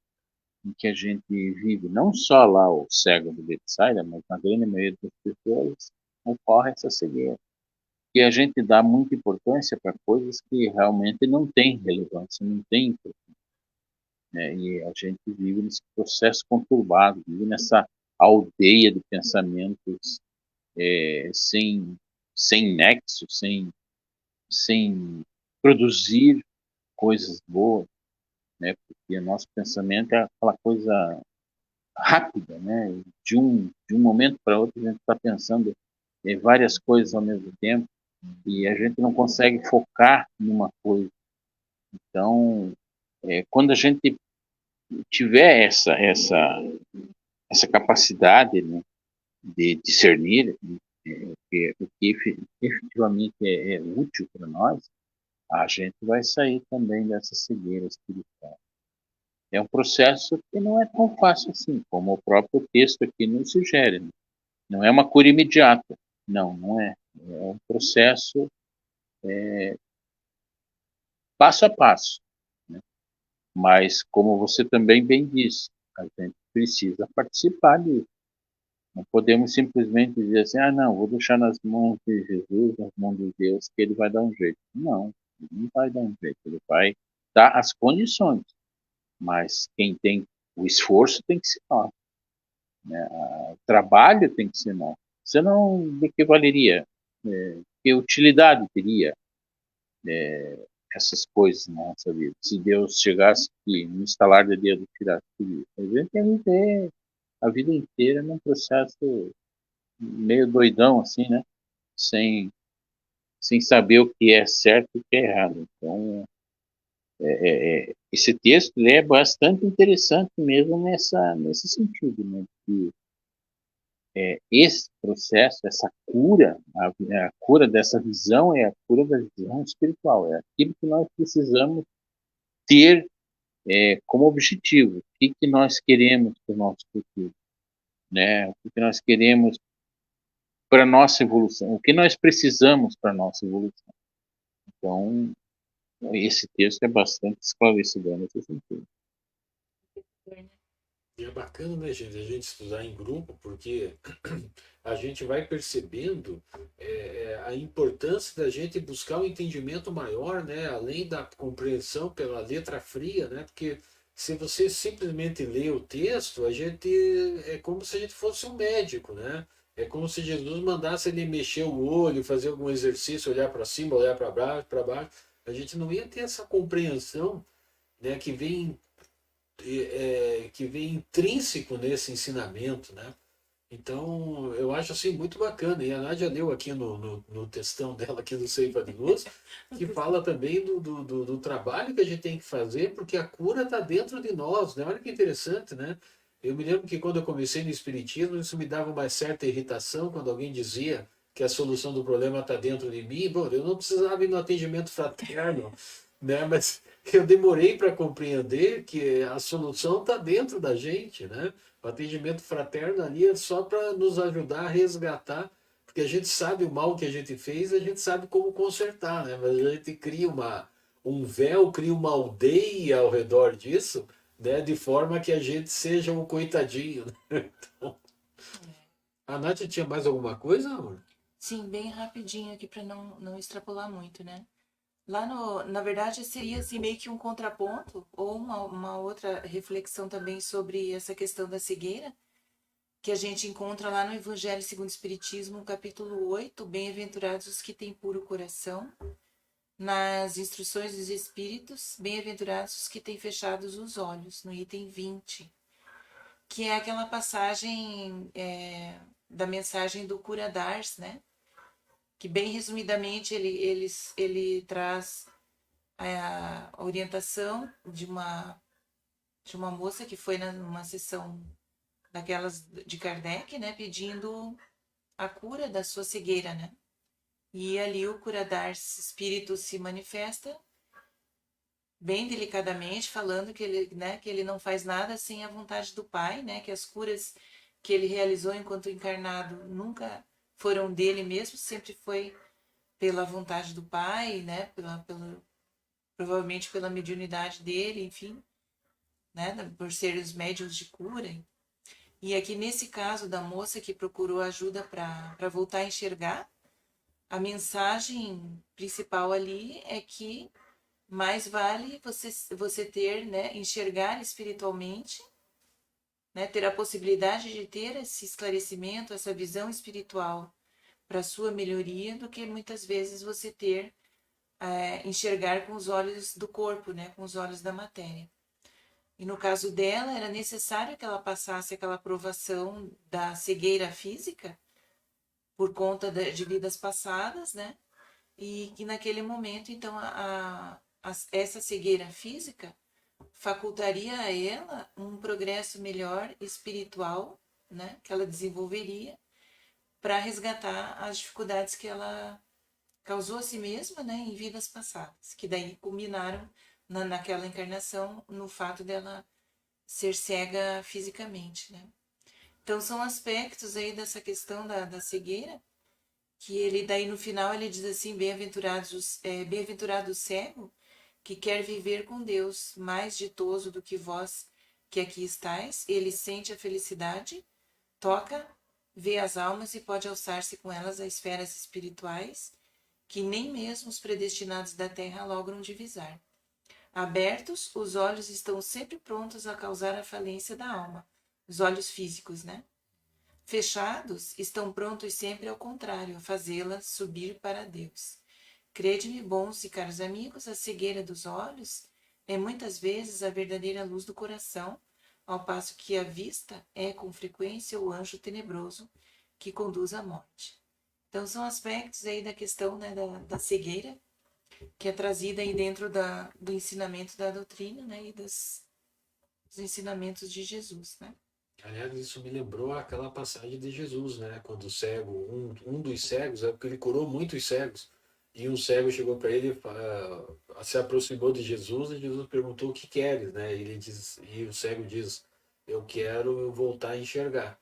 em que a gente vive. Não só lá o cego do Betsaida, mas na grande maioria das pessoas ocorre essa cegueira. E a gente dá muita importância para coisas que realmente não têm relevância, não têm importância, né? E a gente vive nesse processo conturbado, vive nessa aldeia de pensamentos sem nexo, sem produzir coisas boas, né? Porque o nosso pensamento é aquela coisa rápida, né? De um momento para outro a gente está pensando em várias coisas ao mesmo tempo e a gente não consegue focar numa coisa. Então, quando a gente tiver essa capacidade, né, de discernir o que efetivamente é útil para nós, a gente vai sair também dessa cegueira espiritual. É um processo que não é tão fácil assim, como o próprio texto aqui nos sugere, né? Não é uma cura imediata. Não é. É um processo passo a passo, né? Mas, como você também bem disse, a gente precisa participar disso. Não podemos simplesmente dizer assim, não, vou deixar nas mãos de Jesus, nas mãos de Deus, que ele vai dar um jeito. Não, ele não vai dar um jeito, ele vai dar as condições, mas quem tem o esforço tem que ser nós, né? O trabalho tem que ser nosso. Senão, de que valeria? Que utilidade teria essas coisas na nossa vida? Se Deus chegasse aqui, no estalar de dedo, tirasse tudo isso. A gente tem que viver a vida inteira num processo meio doidão, assim, né? Sem saber o que é certo e o que é errado. Então, esse texto ele é bastante interessante mesmo nesse sentido, né? Que esse processo, essa cura, a cura dessa visão é a cura da visão espiritual, é aquilo que nós precisamos ter como objetivo. O que nós queremos para o nosso futuro, né? O que nós queremos para a nossa evolução, o que nós precisamos para a nossa evolução. Então, esse texto é bastante esclarecedor nesse sentido.
E é bacana, né, gente, a gente estudar em grupo, porque a gente vai percebendo a importância da gente buscar um entendimento maior, né, além da compreensão pela letra fria, né, porque se você simplesmente lê o texto, a gente é como se a gente fosse um médico, né? É como se Jesus mandasse ele mexer o olho, fazer algum exercício, olhar para cima, olhar para baixo, para baixo. A gente não ia ter essa compreensão, né, que vem intrínseco nesse ensinamento, né? Então, eu acho assim muito bacana. E a Nádia leu aqui no textão dela, aqui do Ceifa de Luz, que fala também do trabalho que a gente tem que fazer, porque a cura está dentro de nós, né? Olha que interessante, né? Eu me lembro que quando eu comecei no Espiritismo, isso me dava uma certa irritação quando alguém dizia que a solução do problema está dentro de mim. Bom, eu não precisava ir no atendimento fraterno, né? Mas eu demorei para compreender que a solução está dentro da gente, né? O atendimento fraterno ali é só para nos ajudar a resgatar, porque a gente sabe o mal que a gente fez, a gente sabe como consertar, né? Mas a gente cria um véu, cria uma aldeia ao redor disso, né? De forma que a gente seja um coitadinho, né? Então, a Nath tinha mais alguma coisa, amor?
Sim, bem rapidinho aqui para não extrapolar muito, né? Lá na verdade, seria assim, meio que um contraponto, ou uma outra reflexão também sobre essa questão da cegueira, que a gente encontra lá no Evangelho segundo o Espiritismo, capítulo 8, bem-aventurados os que têm puro coração, nas instruções dos Espíritos, bem-aventurados os que têm fechados os olhos, no item 20, que é aquela passagem da mensagem do Cura d'Ars, né? Que bem resumidamente ele traz a orientação de uma moça que foi numa sessão daquelas de Kardec, né, pedindo a cura da sua cegueira, né? E ali o Cura d'Ars espírito se manifesta bem delicadamente, falando que ele, né, que ele não faz nada sem a vontade do Pai, né, que as curas que ele realizou enquanto encarnado nunca foram dele mesmo, sempre foi pela vontade do Pai, né, provavelmente pela mediunidade dele, enfim, né, por ser os médiuns de cura. E aqui nesse caso da moça que procurou ajuda para voltar a enxergar, a mensagem principal ali é que mais vale você ter, né, enxergar espiritualmente, né, ter a possibilidade de ter esse esclarecimento, essa visão espiritual para sua melhoria, do que muitas vezes você ter enxergar com os olhos do corpo, né, com os olhos da matéria. E no caso dela, era necessário que ela passasse aquela provação da cegueira física por conta de vidas passadas, né? E que naquele momento, então, essa cegueira física facultaria a ela um progresso melhor espiritual, né? Que ela desenvolveria para resgatar as dificuldades que ela causou a si mesma, né, em vidas passadas, que daí culminaram naquela encarnação no fato dela ser cega fisicamente, né? Então são aspectos aí dessa questão da cegueira, que ele daí no final ele diz assim, bem-aventurado o cego que quer viver com Deus, mais ditoso do que vós que aqui estáis, ele sente a felicidade, toca, vê as almas e pode alçar-se com elas a esferas espirituais, que nem mesmo os predestinados da terra logram divisar. Abertos, os olhos estão sempre prontos a causar a falência da alma, os olhos físicos, né? Fechados, estão prontos sempre ao contrário, a fazê-la subir para Deus. Crede-me, bons e caros amigos, a cegueira dos olhos é muitas vezes a verdadeira luz do coração, ao passo que a vista é com frequência o anjo tenebroso que conduz à morte. Então são aspectos aí da questão, né, da cegueira, que é trazida aí dentro do ensinamento da doutrina, né, e dos ensinamentos de Jesus, né?
Aliás, isso me lembrou aquela passagem de Jesus, né? Quando o cego, um dos cegos, é porque ele curou muitos cegos, e um cego chegou para ele, se aproximou de Jesus, e Jesus perguntou o que queres, né? E o cego diz, eu quero voltar a enxergar.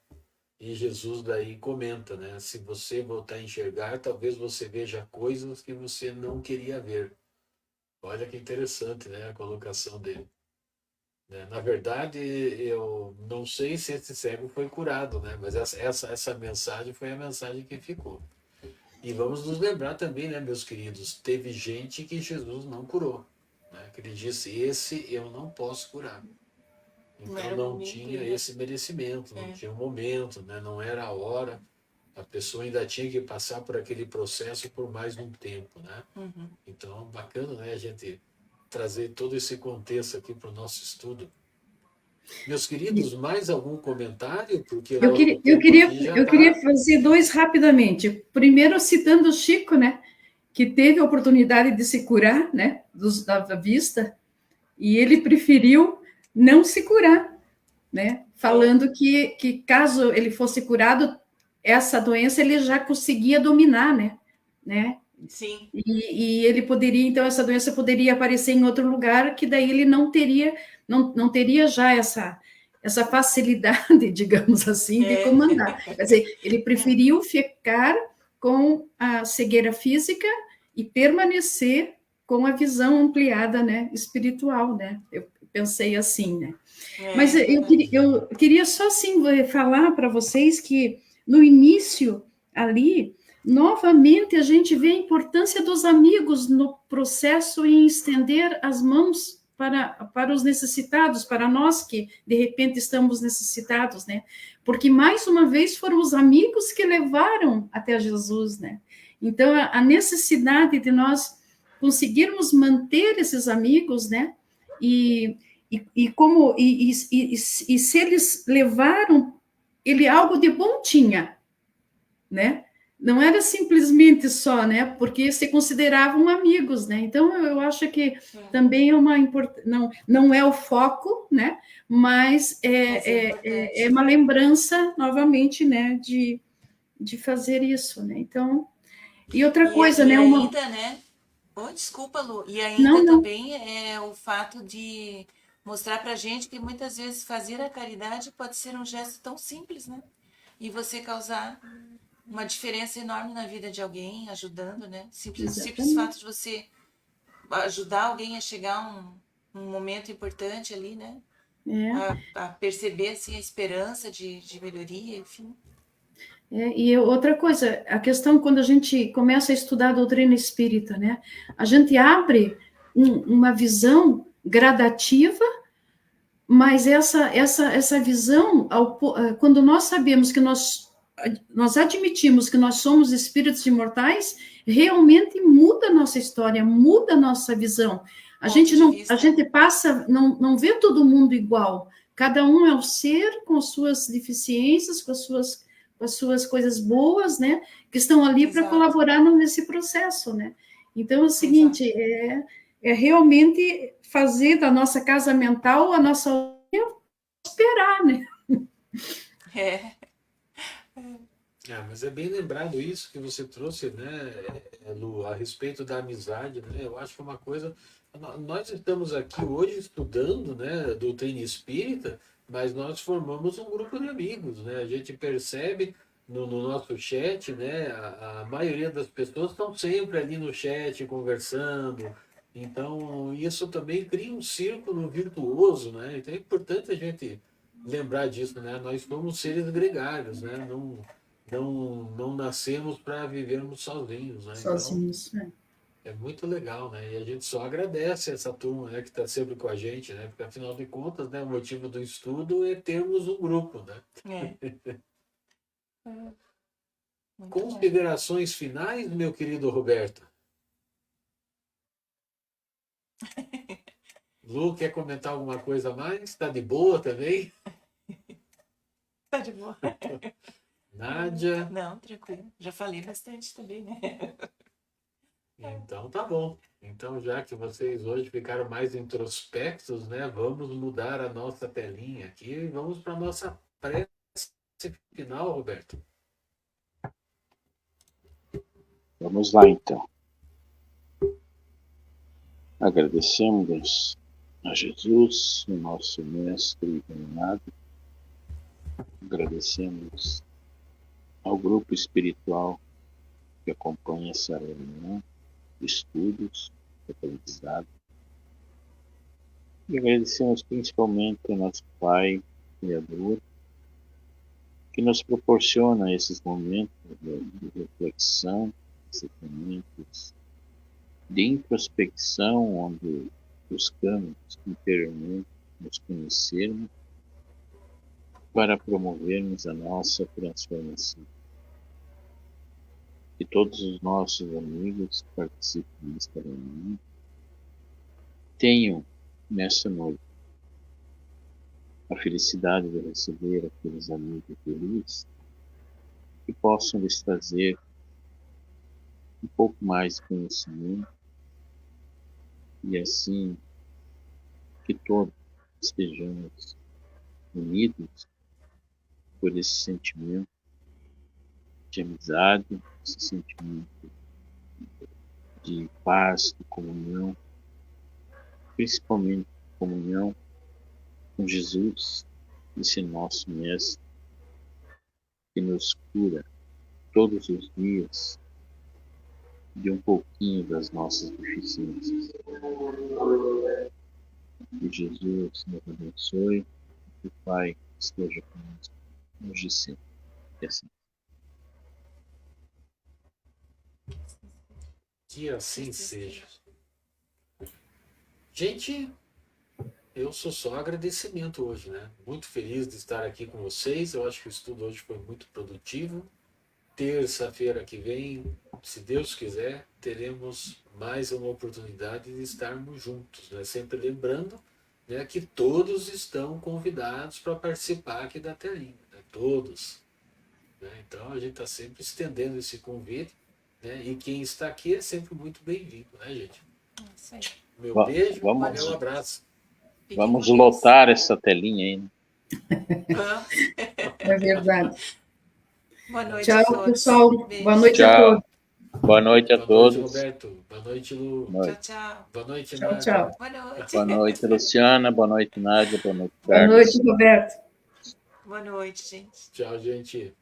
E Jesus daí comenta, né? Se você voltar a enxergar, talvez você veja coisas que você não queria ver. Olha que interessante, né? A colocação dele. Né? Na verdade, eu não sei se esse cego foi curado, né? Mas essa mensagem foi a mensagem que ficou. E vamos nos lembrar também, né, meus queridos? Teve gente que Jesus não curou. Né? Que ele disse: esse eu não posso curar.
Não
Então
era o
não
momento
tinha
ainda.
esse merecimento, não
É.
tinha o momento, né? Não era a hora. A pessoa ainda tinha que passar por aquele processo por mais um tempo, né?
Uhum.
Então, bacana, né, a gente trazer todo esse contexto aqui para o nosso estudo. Meus queridos, mais algum comentário? Porque o
Eu
nosso
queria, eu
tempo
queria,
aqui já
eu queria
está.
fazer dois rapidamente. Primeiro, citando o Chico, né, que teve a oportunidade de se curar, né, da vista, e ele preferiu não se curar, né, falando que caso ele fosse curado, essa doença ele já conseguia dominar, né,
Sim.
e ele poderia, então, essa doença poderia aparecer em outro lugar, que daí ele não teria já essa facilidade, digamos assim, de
É.
comandar. Quer dizer, ele preferiu ficar com a cegueira física e permanecer com a visão ampliada, né, espiritual, né? Eu pensei assim, né? Mas
É verdade.
eu queria só assim falar para vocês que no início ali, novamente a gente vê a importância dos amigos no processo em estender as mãos para os necessitados, para nós que de repente estamos necessitados, né? Porque mais uma vez foram os amigos que levaram até Jesus, né? Então a necessidade de nós conseguirmos manter esses amigos, né? E se eles levaram, ele algo de bom tinha, né? Não era simplesmente só, né? Porque se consideravam amigos, né? Então eu acho que também é uma não é o foco, né? Mas
Mas é importante.
é uma lembrança novamente, né? De fazer isso, né? Então, e outra coisa,
E
né? Uma
ainda, né? Oh, desculpa, Lu. E
não,
ainda
não,
também é o fato de mostrar pra gente que muitas vezes fazer a caridade pode ser um gesto tão simples, né? E você causar uma diferença enorme na vida de alguém, ajudando, né? Simples fato
exatamente.
de você ajudar alguém a chegar a um momento importante ali, né?
É.
A perceber assim, a esperança de melhoria, enfim.
E outra coisa, a questão quando a gente começa a estudar a doutrina espírita, né? A gente abre uma visão gradativa, mas essa visão, quando nós sabemos que nós admitimos que nós somos espíritos imortais, realmente muda a nossa história, muda a nossa visão.
Ponto de
A
vista, né?
gente passa, não vê todo mundo igual. Cada um é um ser com suas deficiências, com as suas coisas boas, né? Que estão ali para
Exato,
colaborar nesse processo, né? Então é o seguinte,
exato.
é realmente fazer da nossa casa mental a nossa esperar, né?
É,
Ah, mas é bem lembrado isso que você trouxe, né, Lu, a respeito da amizade, né? Eu acho que é uma coisa. Nós estamos aqui hoje estudando, né, doutrina espírita, mas nós formamos um grupo de amigos, né? A gente percebe no nosso chat, né? A maioria das pessoas estão sempre ali no chat conversando. Então, isso também cria um círculo virtuoso, né? Então é importante a gente lembrar disso, né? Nós somos seres gregários, né? Não nascemos para vivermos sozinhos, né? Então
Sozinhos, né?
é muito legal, né? E a gente só agradece essa turma, né, que está sempre com a gente, né? Porque afinal de contas, né, o motivo do estudo é termos um grupo, né?
é. Muito bom.
Considerações finais, meu querido Roberto? Lu, quer comentar alguma coisa a mais? Está de boa também?
Tá de boa.
Nádia?
Não, tranquilo. Já falei bastante também, né?
Então tá bom. Então, já que vocês hoje ficaram mais introspectos, né, vamos mudar a nossa telinha aqui e vamos para a nossa prece final, Roberto.
Vamos lá, então. Agradecemos a Jesus, o nosso mestre iluminado. Agradecemos ao grupo espiritual que acompanha essa reunião, estudos, aprendizado. E agradecemos principalmente ao nosso Pai Criador, que nos proporciona esses momentos de reflexão, esses momentos de introspecção, onde buscamos interiormente nos conhecermos para promovermos a nossa transformação. Que todos os nossos amigos que participam desta reunião tenham nessa noite a felicidade de receber aqueles amigos felizes que possam lhes trazer um pouco mais de conhecimento e assim que todos estejamos unidos por esse sentimento de amizade, esse sentimento de paz, de comunhão, principalmente comunhão com Jesus, esse nosso Mestre, que nos cura todos os dias de um pouquinho das nossas deficiências. Que Jesus nos abençoe, que o Pai esteja conosco hoje e sempre. E assim.
Que assim seja. Gente, eu sou só agradecimento hoje, né? Muito feliz de estar aqui com vocês. Eu acho que o estudo hoje foi muito produtivo. Terça-feira que vem, se Deus quiser, teremos mais uma oportunidade de estarmos juntos, né? Sempre lembrando, né, que todos estão convidados para participar aqui da telinha, né? Todos. Né? Então a gente está sempre estendendo esse convite, né? E quem está aqui é sempre muito bem-vindo, né, gente?
Isso aí.
Meu
Va-
beijo,
vamos-
meu abraço.
Fiquem
Vamos
com Deus.
lotar essa telinha aí, né?
Vamos.
É verdade.
Boa noite
Tchau,
a todos.
pessoal.
Beijo.
Boa noite a
Tchau.
todos.
Boa noite a
Boa noite,
todos.
Roberto. Boa noite, Lu.
Boa
Tchau,
noite.
tchau.
Boa noite,
Tchau,
Nádia.
tchau.
Boa noite.
Boa noite, Luciana. Boa noite, Nádia. Boa noite,
Boa
Carlos.
noite, Roberto.
Boa noite, gente.
Tchau, gente.